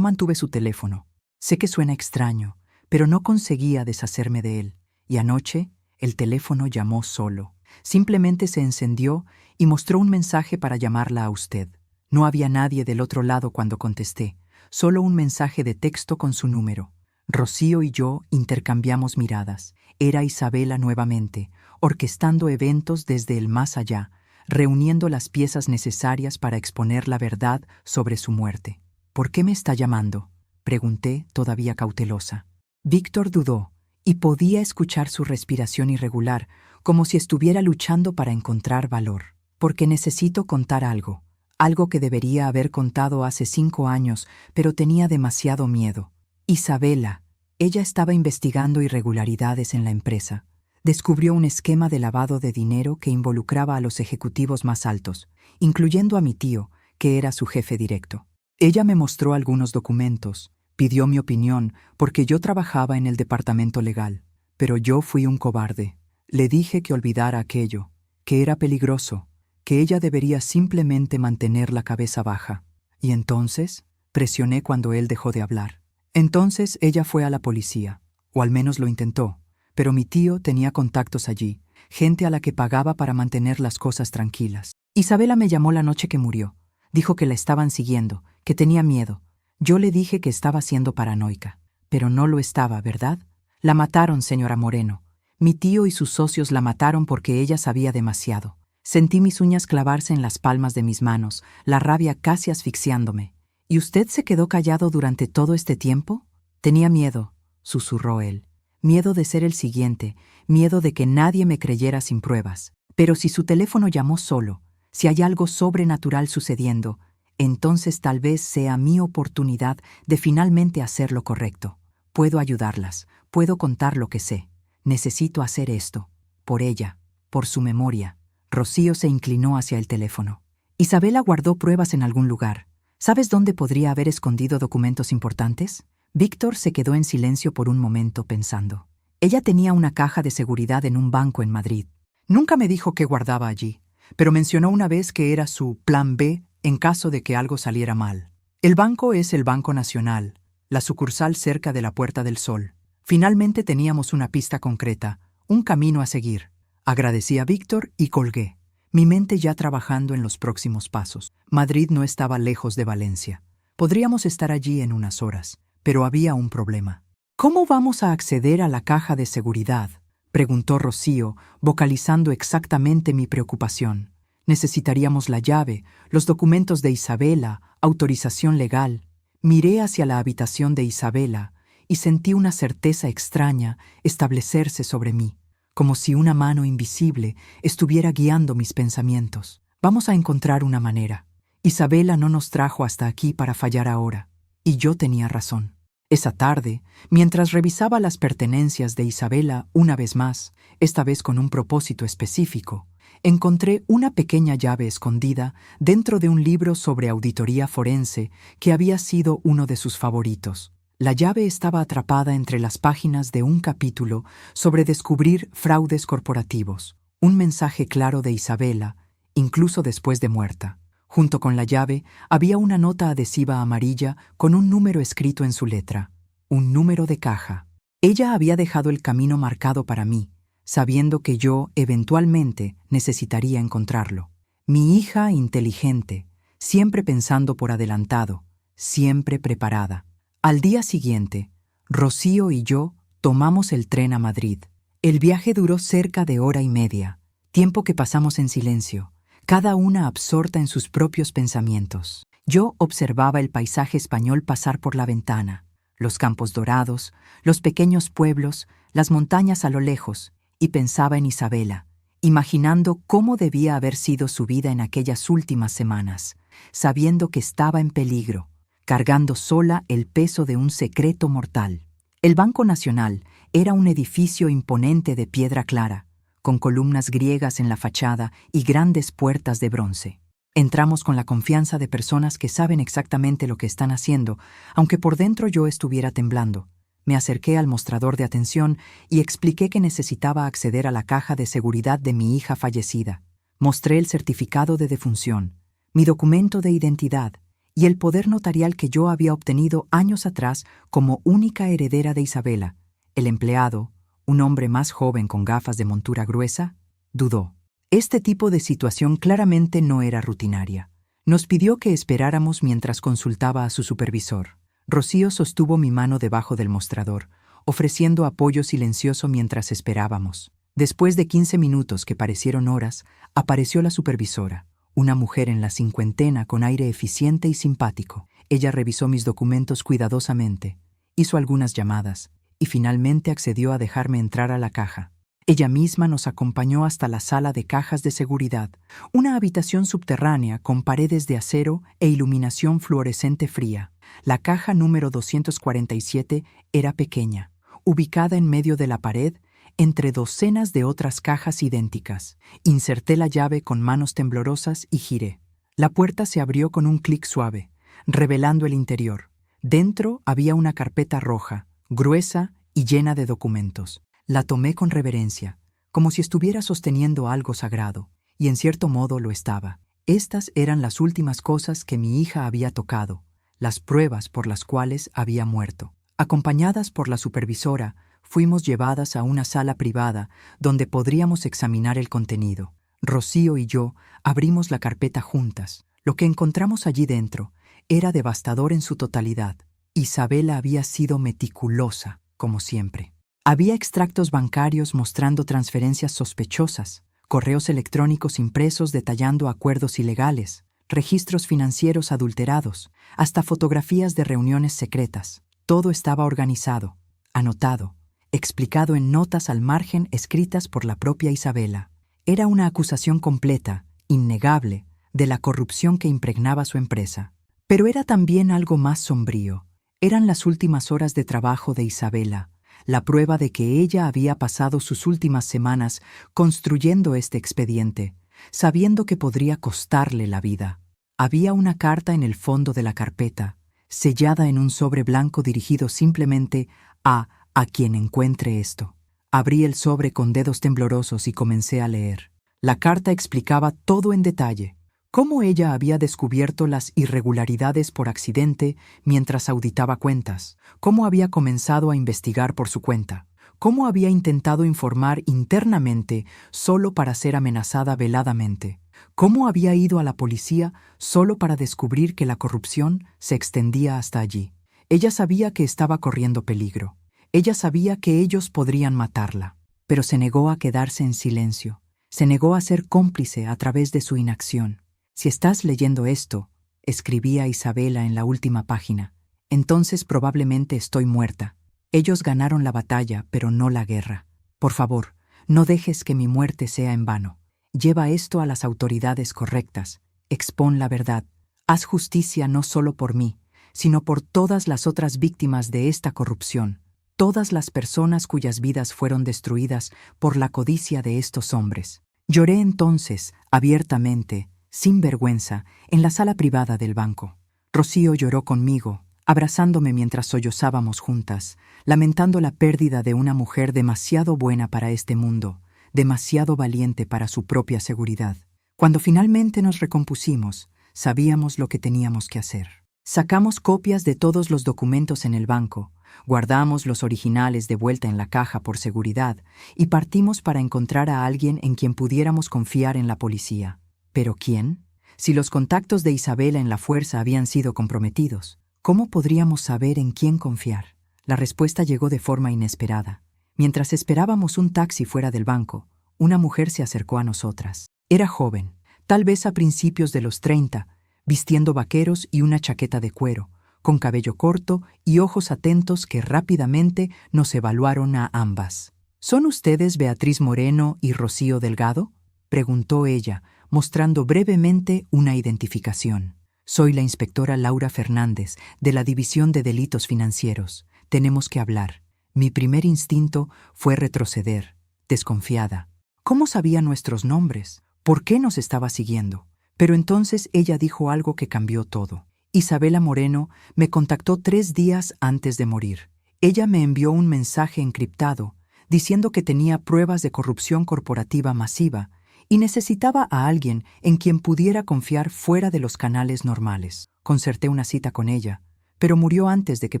S1: mantuve su teléfono. Sé que suena extraño, pero no conseguía deshacerme de él. Y anoche, el teléfono llamó solo. Simplemente se encendió y mostró un mensaje para llamarla a usted. No había nadie del otro lado cuando contesté, solo un mensaje de texto con su número. Rocío y yo intercambiamos miradas. Era Isabela nuevamente, orquestando eventos desde el más allá, reuniendo las piezas necesarias para exponer la verdad sobre su muerte. ¿Por qué me está llamando?, pregunté, todavía cautelosa. Víctor dudó, y podía escuchar su respiración irregular, como si estuviera luchando para encontrar valor. Porque necesito contar algo que debería haber contado hace 5 años, pero tenía demasiado miedo. Isabela, ella estaba investigando irregularidades en la empresa. Descubrió un esquema de lavado de dinero que involucraba a los ejecutivos más altos, incluyendo a mi tío, que era su jefe directo. Ella me mostró algunos documentos, pidió mi opinión porque yo trabajaba en el departamento legal, pero yo fui un cobarde. Le dije que olvidara aquello, que era peligroso, que ella debería simplemente mantener la cabeza baja. Y entonces, presioné cuando él dejó de hablar. Entonces ella fue a la policía, o al menos lo intentó, pero mi tío tenía contactos allí, gente a la que pagaba para mantener las cosas tranquilas. Isabela me llamó la noche que murió. Dijo que la estaban siguiendo, que tenía miedo. Yo le dije que estaba siendo paranoica. Pero no lo estaba, ¿verdad? La mataron, señora Moreno. Mi tío y sus socios la mataron porque ella sabía demasiado. Sentí mis uñas clavarse en las palmas de mis manos, la rabia casi asfixiándome. ¿Y usted se quedó callado durante todo este tiempo? Tenía miedo, susurró él. Miedo de ser el siguiente, miedo de que nadie me creyera sin pruebas. Pero si su teléfono llamó solo, si hay algo sobrenatural sucediendo, entonces tal vez sea mi oportunidad de finalmente hacer lo correcto. Puedo ayudarlas, puedo contar lo que sé. Necesito hacer esto. Por ella, por su memoria. Rocío se inclinó hacia el teléfono. Isabela guardó pruebas en algún lugar. ¿Sabes dónde podría haber escondido documentos importantes? Víctor se quedó en silencio por un momento pensando. Ella tenía una caja de seguridad en un banco en Madrid. Nunca me dijo qué guardaba allí, pero mencionó una vez que era su plan B en caso de que algo saliera mal. El banco es el Banco Nacional, la sucursal cerca de la Puerta del Sol. Finalmente teníamos una pista concreta, un camino a seguir. Agradecí a Víctor y colgué, mi mente ya trabajando en los próximos pasos. Madrid no estaba lejos de Valencia. Podríamos estar allí en unas horas, pero había un problema. ¿Cómo vamos a acceder a la caja de seguridad?, preguntó Rocío, vocalizando exactamente mi preocupación. Necesitaríamos la llave, los documentos de Isabela, autorización legal. Miré hacia la habitación de Isabela y sentí una certeza extraña establecerse sobre mí, como si una mano invisible estuviera guiando mis pensamientos. Vamos a encontrar una manera. Isabela no nos trajo hasta aquí para fallar ahora, y yo tenía razón. Esa tarde, mientras revisaba las pertenencias de Isabela una vez más, esta vez con un propósito específico, encontré una pequeña llave escondida dentro de un libro sobre auditoría forense que había sido uno de sus favoritos. La llave estaba atrapada entre las páginas de un capítulo sobre descubrir fraudes corporativos, un mensaje claro de Isabela, incluso después de muerta. Junto con la llave había una nota adhesiva amarilla con un número escrito en su letra, un número de caja. Ella había dejado el camino marcado para mí, sabiendo que yo, eventualmente, necesitaría encontrarlo. Mi hija inteligente, siempre pensando por adelantado, siempre preparada. Al día siguiente, Rocío y yo tomamos el tren a Madrid. El viaje duró cerca de 1 hora y media, tiempo que pasamos en silencio, cada una absorta en sus propios pensamientos. Yo observaba el paisaje español pasar por la ventana, los campos dorados, los pequeños pueblos, las montañas a lo lejos, y pensaba en Isabela, imaginando cómo debía haber sido su vida en aquellas últimas semanas, sabiendo que estaba en peligro, cargando sola el peso de un secreto mortal. El Banco Nacional era un edificio imponente de piedra clara, con columnas griegas en la fachada y grandes puertas de bronce. Entramos con la confianza de personas que saben exactamente lo que están haciendo, aunque por dentro yo estuviera temblando. Me acerqué al mostrador de atención y expliqué que necesitaba acceder a la caja de seguridad de mi hija fallecida. Mostré el certificado de defunción, mi documento de identidad y el poder notarial que yo había obtenido años atrás como única heredera de Isabela. El empleado, un hombre más joven con gafas de montura gruesa, dudó. Este tipo de situación claramente no era rutinaria. Nos pidió que esperáramos mientras consultaba a su supervisor. Rocío sostuvo mi mano debajo del mostrador, ofreciendo apoyo silencioso mientras esperábamos. Después de 15 minutos que parecieron horas, apareció la supervisora, una mujer en la cincuentena con aire eficiente y simpático. Ella revisó mis documentos cuidadosamente, hizo algunas llamadas y finalmente accedió a dejarme entrar a la caja. Ella misma nos acompañó hasta la sala de cajas de seguridad, una habitación subterránea con paredes de acero e iluminación fluorescente fría. La caja número 247 era pequeña, ubicada en medio de la pared, entre docenas de otras cajas idénticas. Inserté la llave con manos temblorosas y giré. La puerta se abrió con un clic suave, revelando el interior. Dentro había una carpeta roja, gruesa y llena de documentos. La tomé con reverencia, como si estuviera sosteniendo algo sagrado, y en cierto modo lo estaba. Estas eran las últimas cosas que mi hija había tocado, las pruebas por las cuales había muerto. Acompañadas por la supervisora, fuimos llevadas a una sala privada donde podríamos examinar el contenido. Rocío y yo abrimos la carpeta juntas. Lo que encontramos allí dentro era devastador en su totalidad. Isabela había sido meticulosa, como siempre. Había extractos bancarios mostrando transferencias sospechosas, correos electrónicos impresos detallando acuerdos ilegales, registros financieros adulterados, hasta fotografías de reuniones secretas. Todo estaba organizado, anotado, explicado en notas al margen escritas por la propia Isabela. Era una acusación completa, innegable, de la corrupción que impregnaba su empresa. Pero era también algo más sombrío. Eran las últimas horas de trabajo de Isabela, la prueba de que ella había pasado sus últimas semanas construyendo este expediente, sabiendo que podría costarle la vida. Había una carta en el fondo de la carpeta, sellada en un sobre blanco dirigido simplemente a quien encuentre esto. Abrí el sobre con dedos temblorosos y comencé a leer. La carta explicaba todo en detalle. Cómo ella había descubierto las irregularidades por accidente mientras auditaba cuentas, cómo había comenzado a investigar por su cuenta, cómo había intentado informar internamente solo para ser amenazada veladamente, cómo había ido a la policía solo para descubrir que la corrupción se extendía hasta allí. Ella sabía que estaba corriendo peligro. Ella sabía que ellos podrían matarla, pero se negó a quedarse en silencio. Se negó a ser cómplice a través de su inacción. Si estás leyendo esto, escribía Isabela en la última página, entonces probablemente estoy muerta. Ellos ganaron la batalla, pero no la guerra. Por favor, no dejes que mi muerte sea en vano. Lleva esto a las autoridades correctas. Expón la verdad. Haz justicia no solo por mí, sino por todas las otras víctimas de esta corrupción, todas las personas cuyas vidas fueron destruidas por la codicia de estos hombres. Lloré entonces, abiertamente, sin vergüenza, en la sala privada del banco. Rocío lloró conmigo, abrazándome mientras sollozábamos juntas, lamentando la pérdida de una mujer demasiado buena para este mundo, demasiado valiente para su propia seguridad. Cuando finalmente nos recompusimos, sabíamos lo que teníamos que hacer. Sacamos copias de todos los documentos en el banco, guardamos los originales de vuelta en la caja por seguridad y partimos para encontrar a alguien en quien pudiéramos confiar en la policía. ¿Pero quién? Si los contactos de Isabela en la fuerza habían sido comprometidos, ¿cómo podríamos saber en quién confiar? La respuesta llegó de forma inesperada. Mientras esperábamos un taxi fuera del banco, una mujer se acercó a nosotras. Era joven, tal vez a principios de los 30, vistiendo vaqueros y una chaqueta de cuero, con cabello corto y ojos atentos que rápidamente nos evaluaron a ambas. ¿Son ustedes Beatriz Moreno y Rocío Delgado?, preguntó ella, mostrando brevemente una identificación. Soy la inspectora Laura Fernández, de la División de Delitos Financieros. Tenemos que hablar. Mi primer instinto fue retroceder, desconfiada. ¿Cómo sabía nuestros nombres? ¿Por qué nos estaba siguiendo? Pero entonces ella dijo algo que cambió todo. Isabela Moreno me contactó 3 días antes de morir. Ella me envió un mensaje encriptado diciendo que tenía pruebas de corrupción corporativa masiva y necesitaba a alguien en quien pudiera confiar fuera de los canales normales. Concerté una cita con ella, pero murió antes de que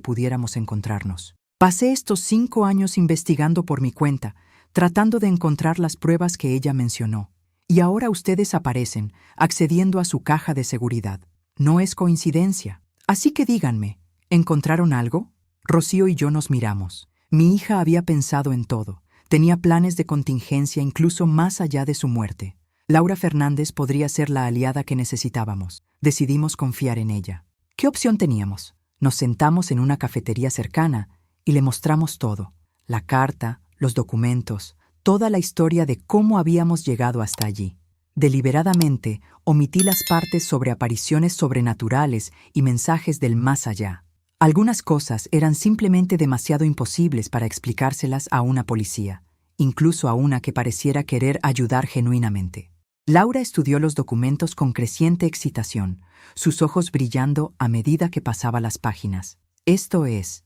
S1: pudiéramos encontrarnos. Pasé estos 5 años investigando por mi cuenta, tratando de encontrar las pruebas que ella mencionó. Y ahora ustedes aparecen, accediendo a su caja de seguridad. No es coincidencia. Así que díganme, ¿encontraron algo? Rocío y yo nos miramos. Mi hija había pensado en todo. Tenía planes de contingencia incluso más allá de su muerte. Laura Fernández podría ser la aliada que necesitábamos. Decidimos confiar en ella. ¿Qué opción teníamos? Nos sentamos en una cafetería cercana y le mostramos todo. La carta, los documentos, toda la historia de cómo habíamos llegado hasta allí. Deliberadamente, omití las partes sobre apariciones sobrenaturales y mensajes del más allá. Algunas cosas eran simplemente demasiado imposibles para explicárselas a una policía, incluso a una que pareciera querer ayudar genuinamente. Laura estudió los documentos con creciente excitación, sus ojos brillando a medida que pasaba las páginas. Esto es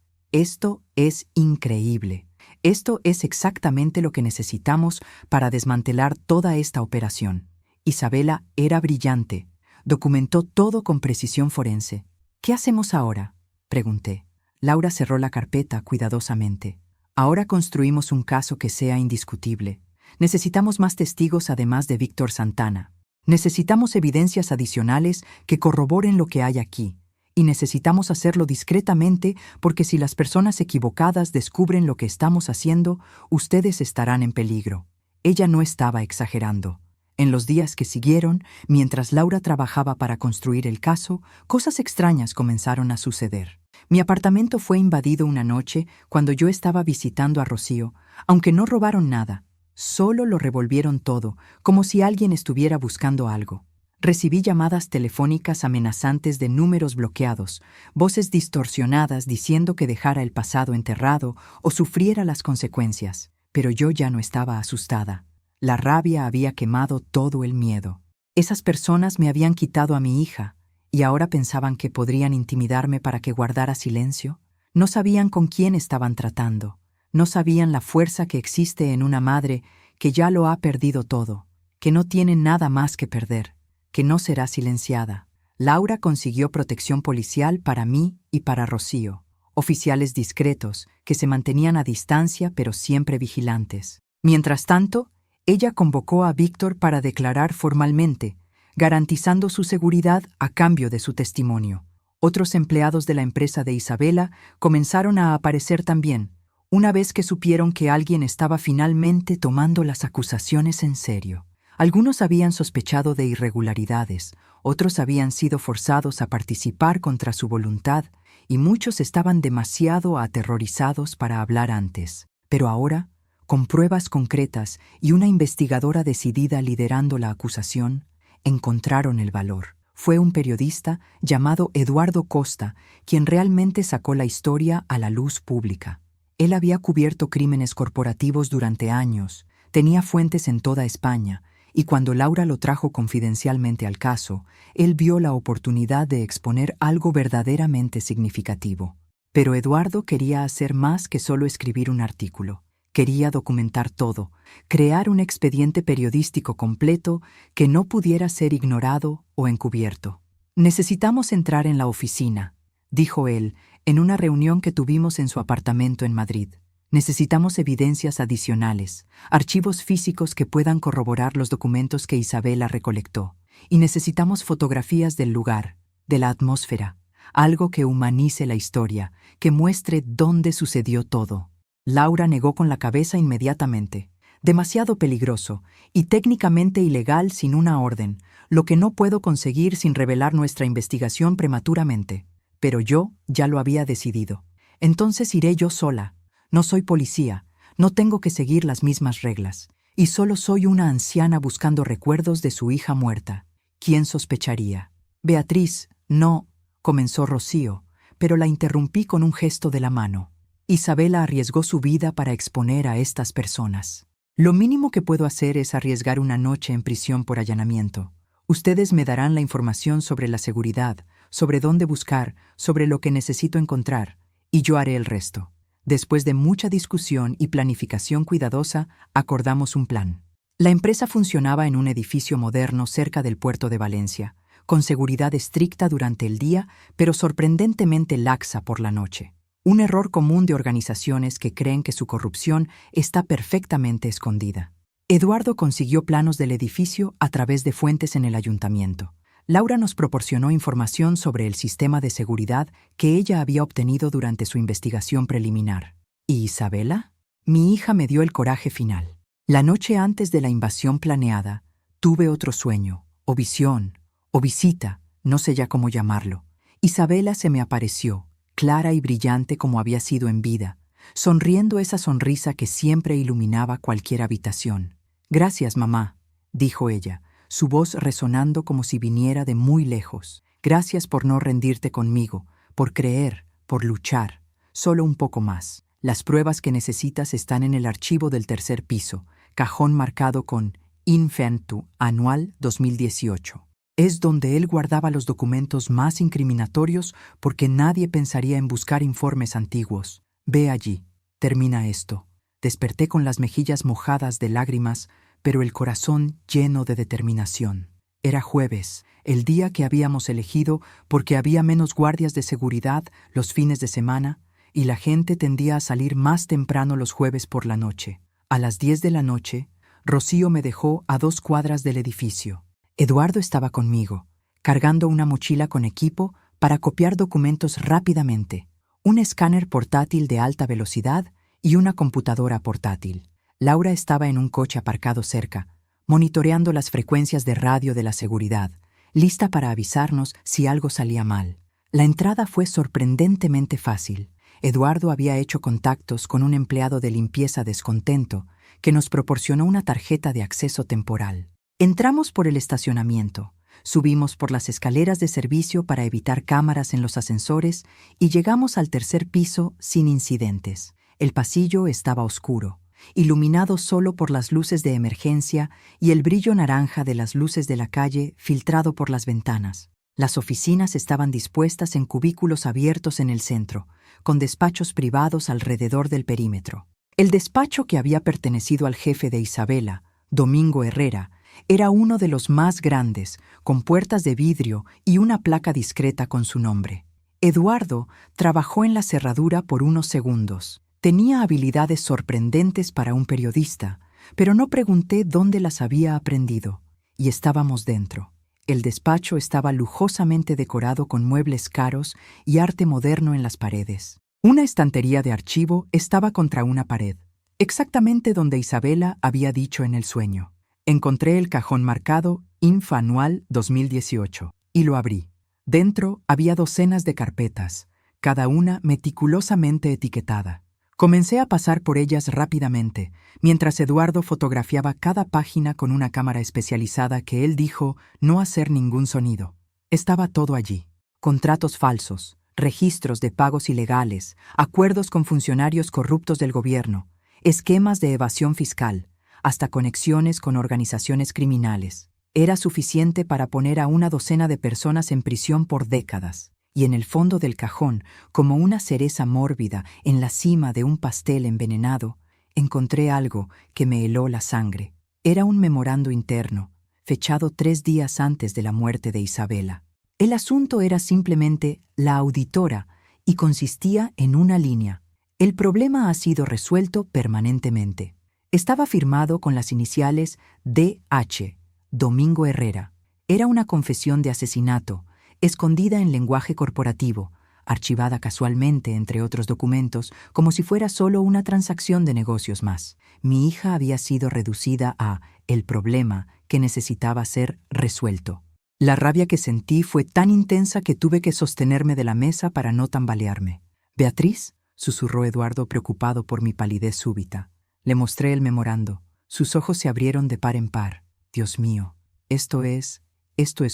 S1: increíble. Esto es exactamente lo que necesitamos para desmantelar toda esta operación. Isabela era brillante. Documentó todo con precisión forense. ¿Qué hacemos ahora?, pregunté. Laura cerró la carpeta cuidadosamente. Ahora construimos un caso que sea indiscutible. Necesitamos más testigos además de Víctor Santana. Necesitamos evidencias adicionales que corroboren lo que hay aquí. Y necesitamos hacerlo discretamente porque si las personas equivocadas descubren lo que estamos haciendo, ustedes estarán en peligro. Ella no estaba exagerando. En los días que siguieron, mientras Laura trabajaba para construir el caso, cosas extrañas comenzaron a suceder. Mi apartamento fue invadido una noche cuando yo estaba visitando a Rocío, aunque no robaron nada. Solo lo revolvieron todo, como si alguien estuviera buscando algo. Recibí llamadas telefónicas amenazantes de números bloqueados, voces distorsionadas diciendo que dejara el pasado enterrado o sufriera las consecuencias. Pero yo ya no estaba asustada. La rabia había quemado todo el miedo. Esas personas me habían quitado a mi hija, y ahora pensaban que podrían intimidarme para que guardara silencio. No sabían con quién estaban tratando. No sabían la fuerza que existe en una madre que ya lo ha perdido todo, que no tiene nada más que perder, que no será silenciada. Laura consiguió protección policial para mí y para Rocío, oficiales discretos que se mantenían a distancia pero siempre vigilantes. Mientras tanto, ella convocó a Víctor para declarar formalmente, garantizando su seguridad a cambio de su testimonio. Otros empleados de la empresa de Isabela comenzaron a aparecer también, una vez que supieron que alguien estaba finalmente tomando las acusaciones en serio. Algunos habían sospechado de irregularidades, otros habían sido forzados a participar contra su voluntad, y muchos estaban demasiado aterrorizados para hablar antes. Pero ahora, con pruebas concretas y una investigadora decidida liderando la acusación, encontraron el valor. Fue un periodista llamado Eduardo Costa quien realmente sacó la historia a la luz pública. Él había cubierto crímenes corporativos durante años, tenía fuentes en toda España, y cuando Laura lo trajo confidencialmente al caso, él vio la oportunidad de exponer algo verdaderamente significativo. Pero Eduardo quería hacer más que solo escribir un artículo. Quería documentar todo, crear un expediente periodístico completo que no pudiera ser ignorado o encubierto. «Necesitamos entrar en la oficina», dijo él en una reunión que tuvimos en su apartamento en Madrid. «Necesitamos evidencias adicionales, archivos físicos que puedan corroborar los documentos que Isabela recolectó. Y necesitamos fotografías del lugar, de la atmósfera, algo que humanice la historia, que muestre dónde sucedió todo». Laura negó con la cabeza inmediatamente. «Demasiado peligroso y técnicamente ilegal sin una orden, lo que no puedo conseguir sin revelar nuestra investigación prematuramente. Pero yo ya lo había decidido. Entonces iré yo sola. No soy policía, no tengo que seguir las mismas reglas, y solo soy una anciana buscando recuerdos de su hija muerta. ¿Quién sospecharía?» «Beatriz, no», comenzó Rocío, pero la interrumpí con un gesto de la mano. Isabela arriesgó su vida para exponer a estas personas. Lo mínimo que puedo hacer es arriesgar una noche en prisión por allanamiento. Ustedes me darán la información sobre la seguridad, sobre dónde buscar, sobre lo que necesito encontrar, y yo haré el resto. Después de mucha discusión y planificación cuidadosa, acordamos un plan. La empresa funcionaba en un edificio moderno cerca del puerto de Valencia, con seguridad estricta durante el día, pero sorprendentemente laxa por la noche. Un error común de organizaciones que creen que su corrupción está perfectamente escondida. Eduardo consiguió planos del edificio a través de fuentes en el ayuntamiento. Laura nos proporcionó información sobre el sistema de seguridad que ella había obtenido durante su investigación preliminar. ¿Y Isabela? Mi hija me dio el coraje final. La noche antes de la invasión planeada, tuve otro sueño, o visión, o visita, no sé ya cómo llamarlo. Isabela se me apareció, clara y brillante como había sido en vida, sonriendo esa sonrisa que siempre iluminaba cualquier habitación. «Gracias, mamá», dijo ella, su voz resonando como si viniera de muy lejos. «Gracias por no rendirte conmigo, por creer, por luchar. Solo un poco más. Las pruebas que necesitas están en el archivo del tercer piso, cajón marcado con Infentu Anual 2018. Es donde él guardaba los documentos más incriminatorios porque nadie pensaría en buscar informes antiguos. Ve allí. Termina esto». Desperté con las mejillas mojadas de lágrimas, pero el corazón lleno de determinación. Era jueves, el día que habíamos elegido porque había menos guardias de seguridad los fines de semana y la gente tendía a salir más temprano los jueves por la noche. A las 10 de la noche, Rocío me dejó a 2 cuadras del edificio. Eduardo estaba conmigo, cargando una mochila con equipo para copiar documentos rápidamente, un escáner portátil de alta velocidad y una computadora portátil. Laura estaba en un coche aparcado cerca, monitoreando las frecuencias de radio de la seguridad, lista para avisarnos si algo salía mal. La entrada fue sorprendentemente fácil. Eduardo había hecho contactos con un empleado de limpieza descontento que nos proporcionó una tarjeta de acceso temporal. Entramos por el estacionamiento, subimos por las escaleras de servicio para evitar cámaras en los ascensores y llegamos al tercer piso sin incidentes. El pasillo estaba oscuro, iluminado solo por las luces de emergencia y el brillo naranja de las luces de la calle filtrado por las ventanas. Las oficinas estaban dispuestas en cubículos abiertos en el centro, con despachos privados alrededor del perímetro. El despacho que había pertenecido al jefe de Isabela, Domingo Herrera, era uno de los más grandes, con puertas de vidrio y una placa discreta con su nombre. Eduardo trabajó en la cerradura por unos segundos. Tenía habilidades sorprendentes para un periodista, pero no pregunté dónde las había aprendido, y estábamos dentro. El despacho estaba lujosamente decorado con muebles caros y arte moderno en las paredes. Una estantería de archivo estaba contra una pared, exactamente donde Isabela había dicho en el sueño. Encontré el cajón marcado Infa Anual 2018 y lo abrí. Dentro había docenas de carpetas, cada una meticulosamente etiquetada. Comencé a pasar por ellas rápidamente, mientras Eduardo fotografiaba cada página con una cámara especializada que él dijo no hacer ningún sonido. Estaba todo allí. Contratos falsos, registros de pagos ilegales, acuerdos con funcionarios corruptos del gobierno, esquemas de evasión fiscal, hasta conexiones con organizaciones criminales. Era suficiente para poner a una docena de personas en prisión por décadas. Y en el fondo del cajón, como una cereza mórbida en la cima de un pastel envenenado, encontré algo que me heló la sangre. Era un memorando interno, fechado 3 días antes de la muerte de Isabela. El asunto era simplemente la auditora y consistía en una línea. El problema ha sido resuelto permanentemente. Estaba firmado con las iniciales D.H., Domingo Herrera. Era una confesión de asesinato, escondida en lenguaje corporativo, archivada casualmente entre otros documentos, como si fuera solo una transacción de negocios más. Mi hija había sido reducida a el problema que necesitaba ser resuelto. La rabia que sentí fue tan intensa que tuve que sostenerme de la mesa para no tambalearme. «¿Beatriz?», susurró Eduardo preocupado por mi palidez súbita. Le mostré el memorando. Sus ojos se abrieron de par en par. «Dios mío, esto es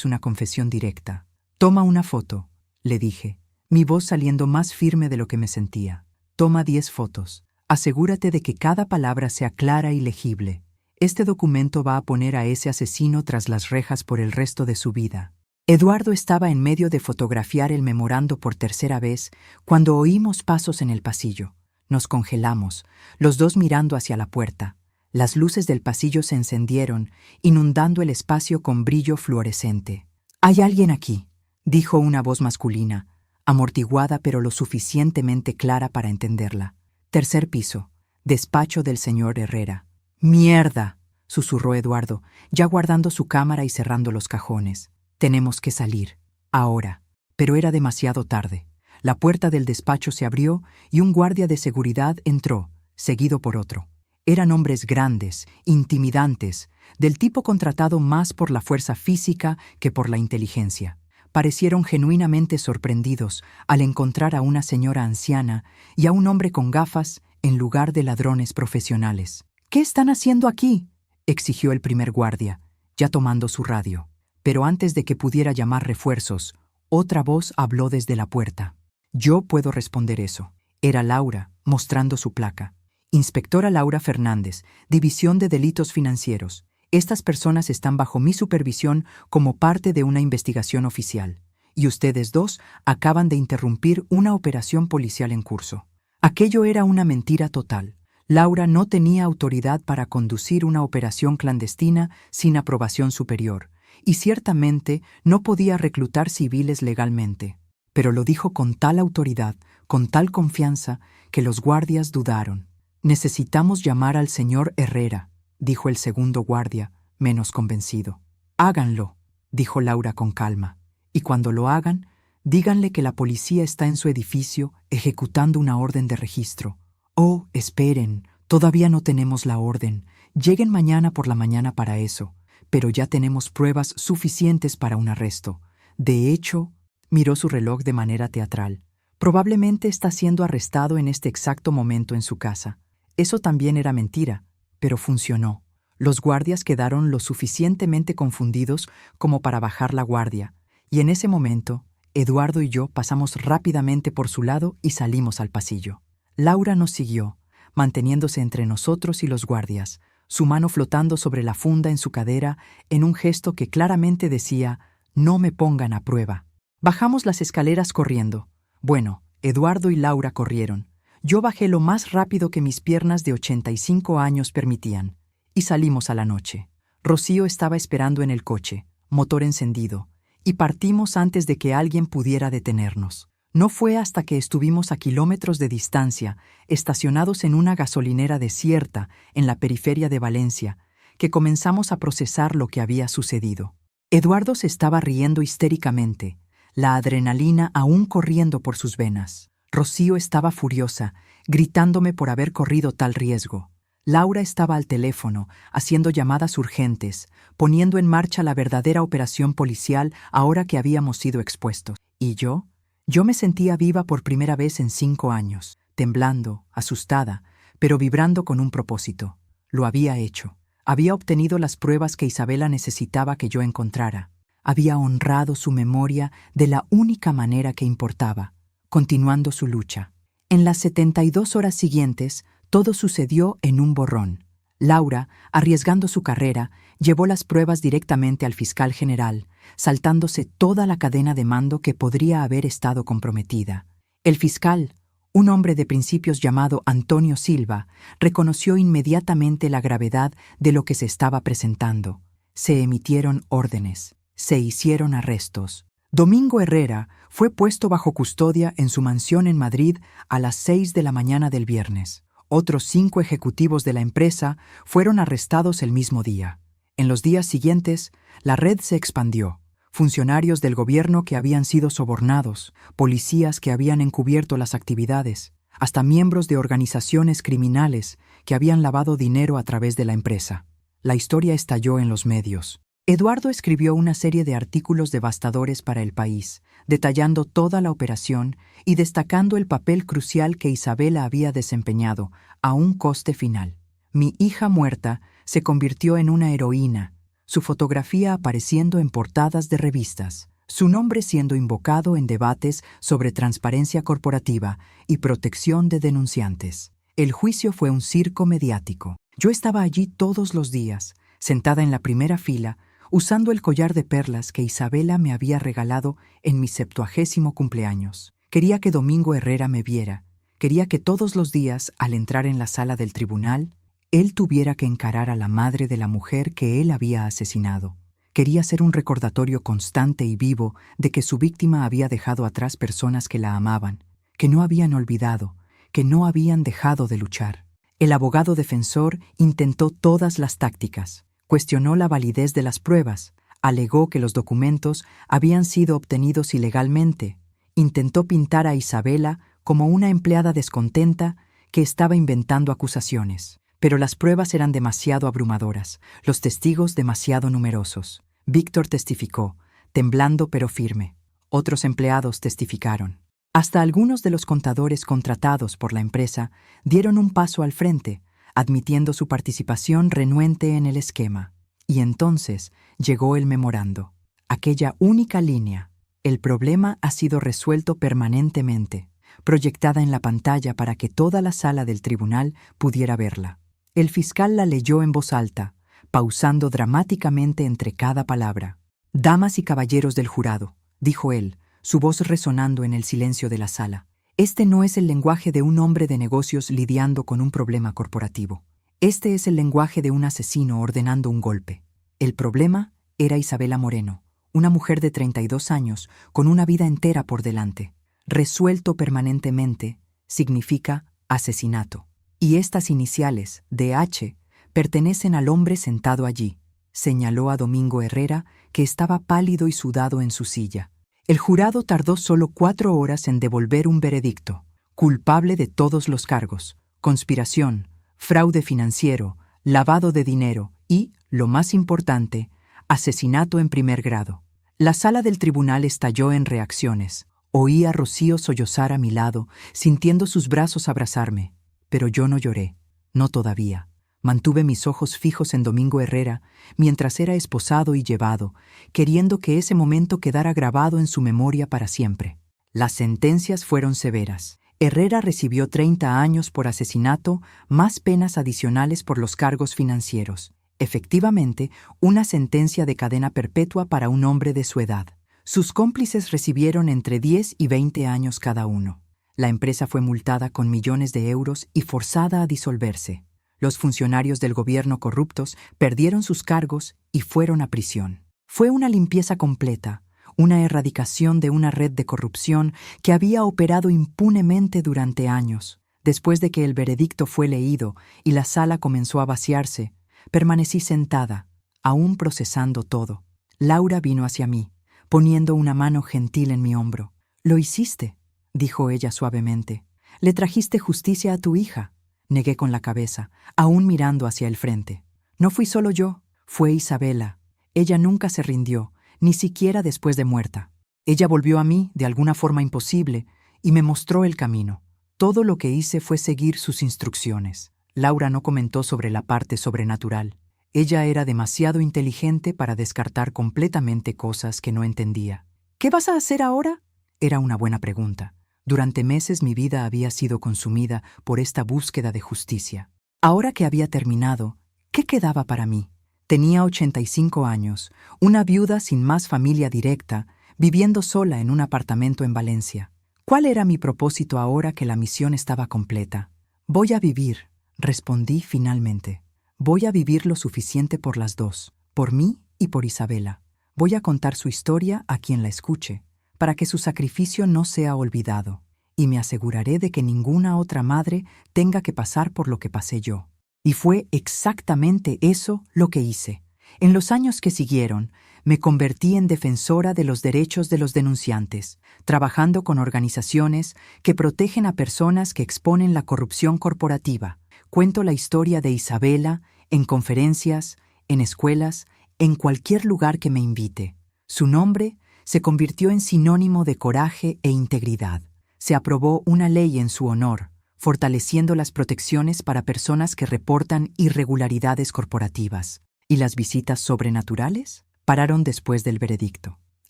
S1: una confesión directa». «Toma una foto», le dije, mi voz saliendo más firme de lo que me sentía. Toma 10 fotos. Asegúrate de que cada palabra sea clara y legible. Este documento va a poner a ese asesino tras las rejas por el resto de su vida. Eduardo estaba en medio de fotografiar el memorando por tercera vez cuando oímos pasos en el pasillo. Nos congelamos, los dos mirando hacia la puerta. Las luces del pasillo se encendieron, inundando el espacio con brillo fluorescente. «Hay alguien aquí», dijo una voz masculina, amortiguada pero lo suficientemente clara para entenderla. Tercer piso, despacho del señor Herrera. «¡Mierda!», susurró Eduardo, ya guardando su cámara y cerrando los cajones. «Tenemos que salir. Ahora». Pero era demasiado tarde. La puerta del despacho se abrió y un guardia de seguridad entró, seguido por otro. Eran hombres grandes, intimidantes, del tipo contratado más por la fuerza física que por la inteligencia. Parecieron genuinamente sorprendidos al encontrar a una señora anciana y a un hombre con gafas en lugar de ladrones profesionales. «¿Qué están haciendo aquí?», exigió el primer guardia, ya tomando su radio. Pero antes de que pudiera llamar refuerzos, otra voz habló desde la puerta. «Yo puedo responder eso». Era Laura, mostrando su placa. «Inspectora Laura Fernández, División de Delitos Financieros. Estas personas están bajo mi supervisión como parte de una investigación oficial. Y ustedes dos acaban de interrumpir una operación policial en curso». Aquello era una mentira total. Laura no tenía autoridad para conducir una operación clandestina sin aprobación superior, y ciertamente no podía reclutar civiles legalmente. Pero lo dijo con tal autoridad, con tal confianza, que los guardias dudaron. «Necesitamos llamar al señor Herrera», dijo el segundo guardia, menos convencido. «Háganlo», dijo Laura con calma. «Y cuando lo hagan, díganle que la policía está en su edificio ejecutando una orden de registro». «Oh, esperen, todavía no tenemos la orden. Lleguen mañana por la mañana para eso. Pero ya tenemos pruebas suficientes para un arresto. De hecho», miró su reloj de manera teatral, «probablemente está siendo arrestado en este exacto momento en su casa». Eso también era mentira, pero funcionó. Los guardias quedaron lo suficientemente confundidos como para bajar la guardia, y en ese momento, Eduardo y yo pasamos rápidamente por su lado y salimos al pasillo. Laura nos siguió, manteniéndose entre nosotros y los guardias, su mano flotando sobre la funda en su cadera en un gesto que claramente decía: «No me pongan a prueba». Bajamos las escaleras corriendo. Bueno, Eduardo y Laura corrieron. Yo bajé lo más rápido que mis piernas de 85 años permitían, y salimos a la noche. Rocío estaba esperando en el coche, motor encendido, y partimos antes de que alguien pudiera detenernos. No fue hasta que estuvimos a kilómetros de distancia, estacionados en una gasolinera desierta en la periferia de Valencia, que comenzamos a procesar lo que había sucedido. Eduardo se estaba riendo histéricamente, la adrenalina aún corriendo por sus venas. Rocío estaba furiosa, gritándome por haber corrido tal riesgo. Laura estaba al teléfono, haciendo llamadas urgentes, poniendo en marcha la verdadera operación policial ahora que habíamos sido expuestos. ¿Y yo? Yo me sentía viva por primera vez en 5 años, temblando, asustada, pero vibrando con un propósito. Lo había hecho. Había obtenido las pruebas que Isabela necesitaba que yo encontrara. Había honrado su memoria de la única manera que importaba, continuando su lucha. En las 72 horas siguientes, todo sucedió en un borrón. Laura, arriesgando su carrera, llevó las pruebas directamente al fiscal general, saltándose toda la cadena de mando que podría haber estado comprometida. El fiscal, un hombre de principios llamado Antonio Silva, reconoció inmediatamente la gravedad de lo que se estaba presentando. Se emitieron órdenes, se hicieron arrestos. Domingo Herrera fue puesto bajo custodia en su mansión en Madrid a las 6 de la mañana del viernes. Otros 5 ejecutivos de la empresa fueron arrestados el mismo día. En los días siguientes, la red se expandió. Funcionarios del gobierno que habían sido sobornados, policías que habían encubierto las actividades, hasta miembros de organizaciones criminales que habían lavado dinero a través de la empresa. La historia estalló en los medios. Eduardo escribió una serie de artículos devastadores para El País, detallando toda la operación y destacando el papel crucial que Isabela había desempeñado, a un coste final. Mi hija muerta se convirtió en una heroína, su fotografía apareciendo en portadas de revistas. su nombre siendo invocado en debates sobre transparencia corporativa y protección de denunciantes. El juicio fue un circo mediático. Yo estaba allí todos los días, sentada en la primera fila, usando el collar de perlas que Isabela me había regalado en mi 70º cumpleaños. Quería que Domingo Herrera me viera. Quería que todos los días, al entrar en la sala del tribunal, él tuviera que encarar a la madre de la mujer que él había asesinado. Quería ser un recordatorio constante y vivo de que su víctima había dejado atrás personas que la amaban, que no habían olvidado, que no habían dejado de luchar. El abogado defensor intentó todas las tácticas, cuestionó la validez de las pruebas, alegó que los documentos habían sido obtenidos ilegalmente, intentó pintar a Isabela como una empleada descontenta que estaba inventando acusaciones. Pero las pruebas eran demasiado abrumadoras, los testigos demasiado numerosos. Víctor testificó, temblando pero firme. Otros empleados testificaron. Hasta algunos de los contadores contratados por la empresa dieron un paso al frente, admitiendo su participación renuente en el esquema. Y entonces llegó el memorando. Aquella única línea. El problema ha sido resuelto permanentemente, proyectada en la pantalla para que toda la sala del tribunal pudiera verla. El fiscal la leyó en voz alta, pausando dramáticamente entre cada palabra. «Damas y caballeros del jurado», dijo él, su voz resonando en el silencio de la sala. «Este no es el lenguaje de un hombre de negocios lidiando con un problema corporativo. Este es el lenguaje de un asesino ordenando un golpe. El problema era Isabela Moreno, una mujer de 32 años con una vida entera por delante. Resuelto permanentemente significa asesinato. Y estas iniciales, DH, pertenecen al hombre sentado allí», señaló a Domingo Herrera, que estaba pálido y sudado en su silla. El jurado tardó solo 4 horas en devolver un veredicto: culpable de todos los cargos, conspiración, fraude financiero, lavado de dinero y, lo más importante, asesinato en primer grado. La sala del tribunal estalló en reacciones. Oí a Rocío sollozar a mi lado, sintiendo sus brazos abrazarme. Pero yo no lloré, no todavía. Mantuve mis ojos fijos en Domingo Herrera mientras era esposado y llevado, queriendo que ese momento quedara grabado en su memoria para siempre. Las sentencias fueron severas. Herrera recibió 30 años por asesinato, más penas adicionales por los cargos financieros. Efectivamente, una sentencia de cadena perpetua para un hombre de su edad. Sus cómplices recibieron entre 10 y 20 años cada uno. La empresa fue multada con millones de euros y forzada a disolverse. Los funcionarios del gobierno corruptos perdieron sus cargos y fueron a prisión. Fue una limpieza completa, una erradicación de una red de corrupción que había operado impunemente durante años. Después de que el veredicto fue leído y la sala comenzó a vaciarse, permanecí sentada, aún procesando todo. Laura vino hacia mí, poniendo una mano gentil en mi hombro. «Lo hiciste», dijo ella suavemente. «Le trajiste justicia a tu hija». Negué con la cabeza, aún mirando hacia el frente. «No fui solo yo, fue Isabela. Ella nunca se rindió, ni siquiera después de muerta. Ella volvió a mí de alguna forma imposible y me mostró el camino. Todo lo que hice fue seguir sus instrucciones». Laura no comentó sobre la parte sobrenatural. Ella era demasiado inteligente para descartar completamente cosas que no entendía. «¿Qué vas a hacer ahora?», era una buena pregunta. Durante meses mi vida había sido consumida por esta búsqueda de justicia. Ahora que había terminado, ¿qué quedaba para mí? Tenía 85 años, una viuda sin más familia directa, viviendo sola en un apartamento en Valencia. ¿Cuál era mi propósito ahora que la misión estaba completa? «Voy a vivir», respondí finalmente. «Voy a vivir lo suficiente por las dos, por mí y por Isabela. Voy a contar su historia a quien la escuche, para que su sacrificio no sea olvidado, y me aseguraré de que ninguna otra madre tenga que pasar por lo que pasé yo». Y fue exactamente eso lo que hice. En los años que siguieron, me convertí en defensora de los derechos de los denunciantes, trabajando con organizaciones que protegen a personas que exponen la corrupción corporativa. Cuento la historia de Isabela en conferencias, en escuelas, en cualquier lugar que me invite. Su nombre se convirtió en sinónimo de coraje e integridad. Se aprobó una ley en su honor, fortaleciendo las protecciones para personas que reportan irregularidades corporativas. ¿Y las visitas sobrenaturales? Pararon después del veredicto.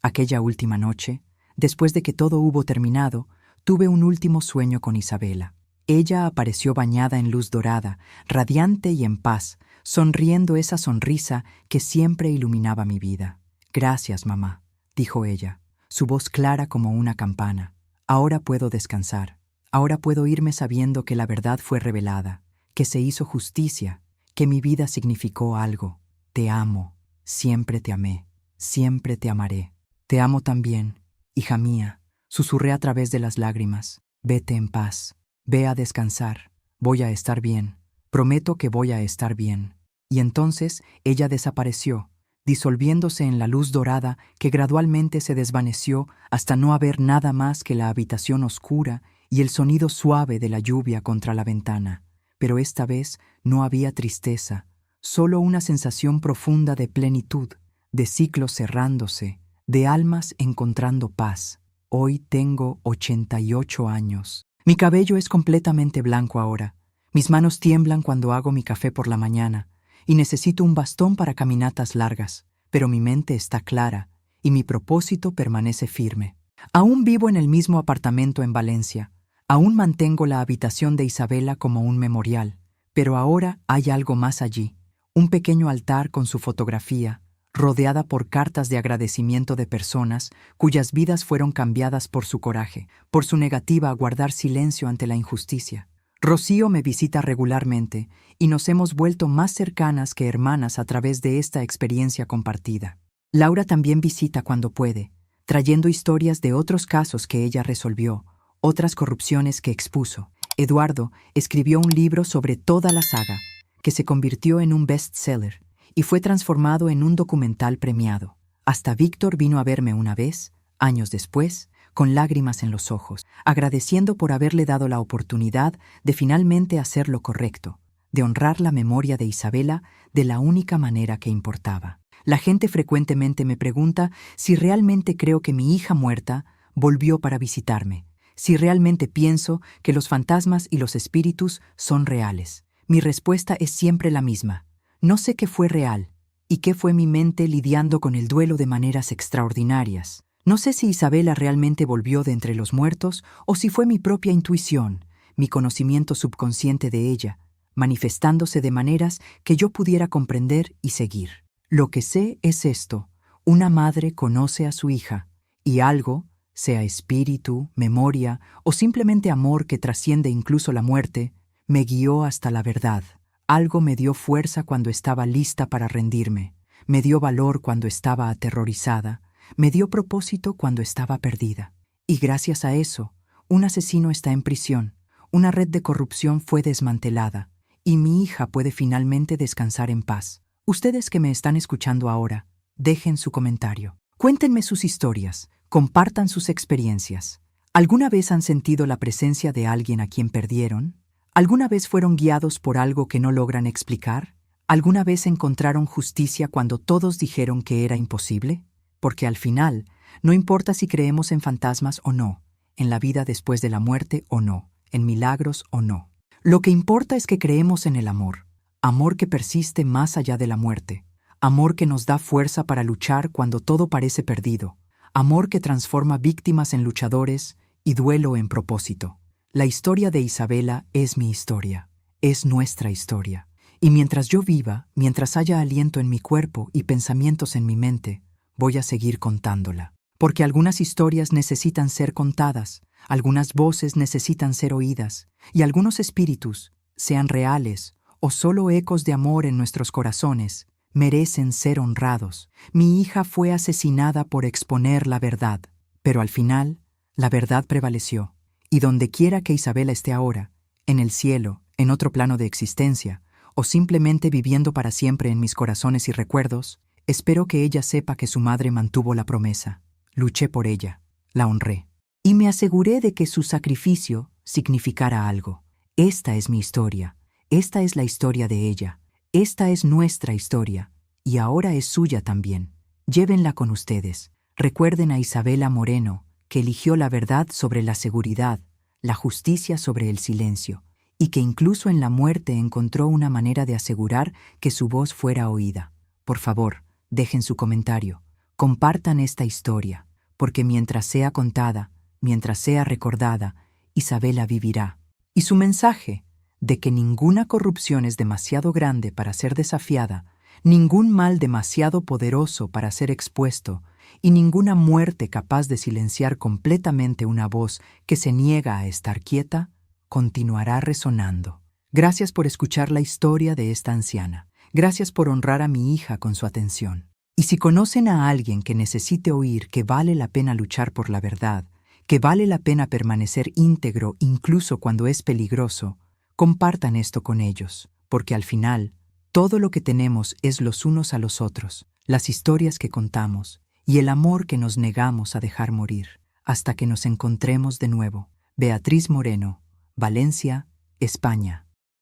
S1: Aquella última noche, después de que todo hubo terminado, tuve un último sueño con Isabela. Ella apareció bañada en luz dorada, radiante y en paz, sonriendo esa sonrisa que siempre iluminaba mi vida. «Gracias, mamá», dijo ella, su voz clara como una campana. «Ahora puedo descansar. Ahora puedo irme sabiendo que la verdad fue revelada, que se hizo justicia, que mi vida significó algo. Te amo, siempre te amé, siempre te amaré. Te amo también, hija mía», susurré a través de las lágrimas. «Vete en paz, ve a descansar. Voy a estar bien, prometo que voy a estar bien». Y entonces ella desapareció, disolviéndose en la luz dorada que gradualmente se desvaneció hasta no haber nada más que la habitación oscura y el sonido suave de la lluvia contra la ventana. Pero esta vez no había tristeza, solo una sensación profunda de plenitud, de ciclos cerrándose, de almas encontrando paz. Hoy tengo 88 años. Mi cabello es completamente blanco ahora. Mis manos tiemblan cuando hago mi café por la mañana y necesito un bastón para caminatas largas, pero mi mente está clara y mi propósito permanece firme. Aún vivo en el mismo apartamento en Valencia. Aún mantengo la habitación de Isabela como un memorial, pero ahora hay algo más allí. Un pequeño altar con su fotografía, rodeada por cartas de agradecimiento de personas cuyas vidas fueron cambiadas por su coraje, por su negativa a guardar silencio ante la injusticia. Rocío me visita regularmente y nos hemos vuelto más cercanas que hermanas a través de esta experiencia compartida. Laura también visita cuando puede, trayendo historias de otros casos que ella resolvió, otras corrupciones que expuso. Eduardo escribió un libro sobre toda la saga, que se convirtió en un bestseller y fue transformado en un documental premiado. Hasta Víctor vino a verme una vez, años después, con lágrimas en los ojos, agradeciendo por haberle dado la oportunidad de finalmente hacer lo correcto, de honrar la memoria de Isabela de la única manera que importaba. La gente frecuentemente me pregunta si realmente creo que mi hija muerta volvió para visitarme, si realmente pienso que los fantasmas y los espíritus son reales. Mi respuesta es siempre la misma. No sé qué fue real y qué fue mi mente lidiando con el duelo de maneras extraordinarias. No sé si Isabela realmente volvió de entre los muertos o si fue mi propia intuición, mi conocimiento subconsciente de ella, manifestándose de maneras que yo pudiera comprender y seguir. Lo que sé es esto: una madre conoce a su hija y algo, sea espíritu, memoria o simplemente amor que trasciende incluso la muerte, me guió hasta la verdad. Algo me dio fuerza cuando estaba lista para rendirme, me dio valor cuando estaba aterrorizada, me dio propósito cuando estaba perdida. Y gracias a eso, un asesino está en prisión, una red de corrupción fue desmantelada, y mi hija puede finalmente descansar en paz. Ustedes que me están escuchando ahora, dejen su comentario. Cuéntenme sus historias, compartan sus experiencias. ¿Alguna vez han sentido la presencia de alguien a quien perdieron? ¿Alguna vez fueron guiados por algo que no logran explicar? ¿Alguna vez encontraron justicia cuando todos dijeron que era imposible? Porque al final, no importa si creemos en fantasmas o no, en la vida después de la muerte o no, en milagros o no. Lo que importa es que creemos en el amor, amor que persiste más allá de la muerte, amor que nos da fuerza para luchar cuando todo parece perdido, amor que transforma víctimas en luchadores y duelo en propósito. La historia de Isabela es mi historia, es nuestra historia. Y mientras yo viva, mientras haya aliento en mi cuerpo y pensamientos en mi mente, voy a seguir contándola. Porque algunas historias necesitan ser contadas, algunas voces necesitan ser oídas, y algunos espíritus, sean reales o solo ecos de amor en nuestros corazones, merecen ser honrados. Mi hija fue asesinada por exponer la verdad, pero al final, la verdad prevaleció. Y donde quiera que Isabela esté ahora, en el cielo, en otro plano de existencia, o simplemente viviendo para siempre en mis corazones y recuerdos, espero que ella sepa que su madre mantuvo la promesa. Luché por ella, la honré, y me aseguré de que su sacrificio significara algo. Esta es mi historia, esta es la historia de ella, esta es nuestra historia, y ahora es suya también. Llévenla con ustedes. Recuerden a Isabela Moreno, que eligió la verdad sobre la seguridad, la justicia sobre el silencio, y que incluso en la muerte encontró una manera de asegurar que su voz fuera oída. Por favor, dejen su comentario, Compartan esta historia, porque mientras sea contada, mientras sea recordada, Isabela vivirá. Y su mensaje, de que ninguna corrupción es demasiado grande para ser desafiada, ningún mal demasiado poderoso para ser expuesto, y ninguna muerte capaz de silenciar completamente una voz que se niega a estar quieta, continuará resonando. Gracias por escuchar la historia de esta anciana. Gracias por honrar a mi hija con su atención. Y si conocen a alguien que necesite oír que vale la pena luchar por la verdad, que vale la pena permanecer íntegro incluso cuando es peligroso, compartan esto con ellos, porque al final, todo lo que tenemos es los unos a los otros, las historias que contamos y el amor que nos negamos a dejar morir, hasta que nos encontremos de nuevo. Beatriz Moreno, Valencia, España.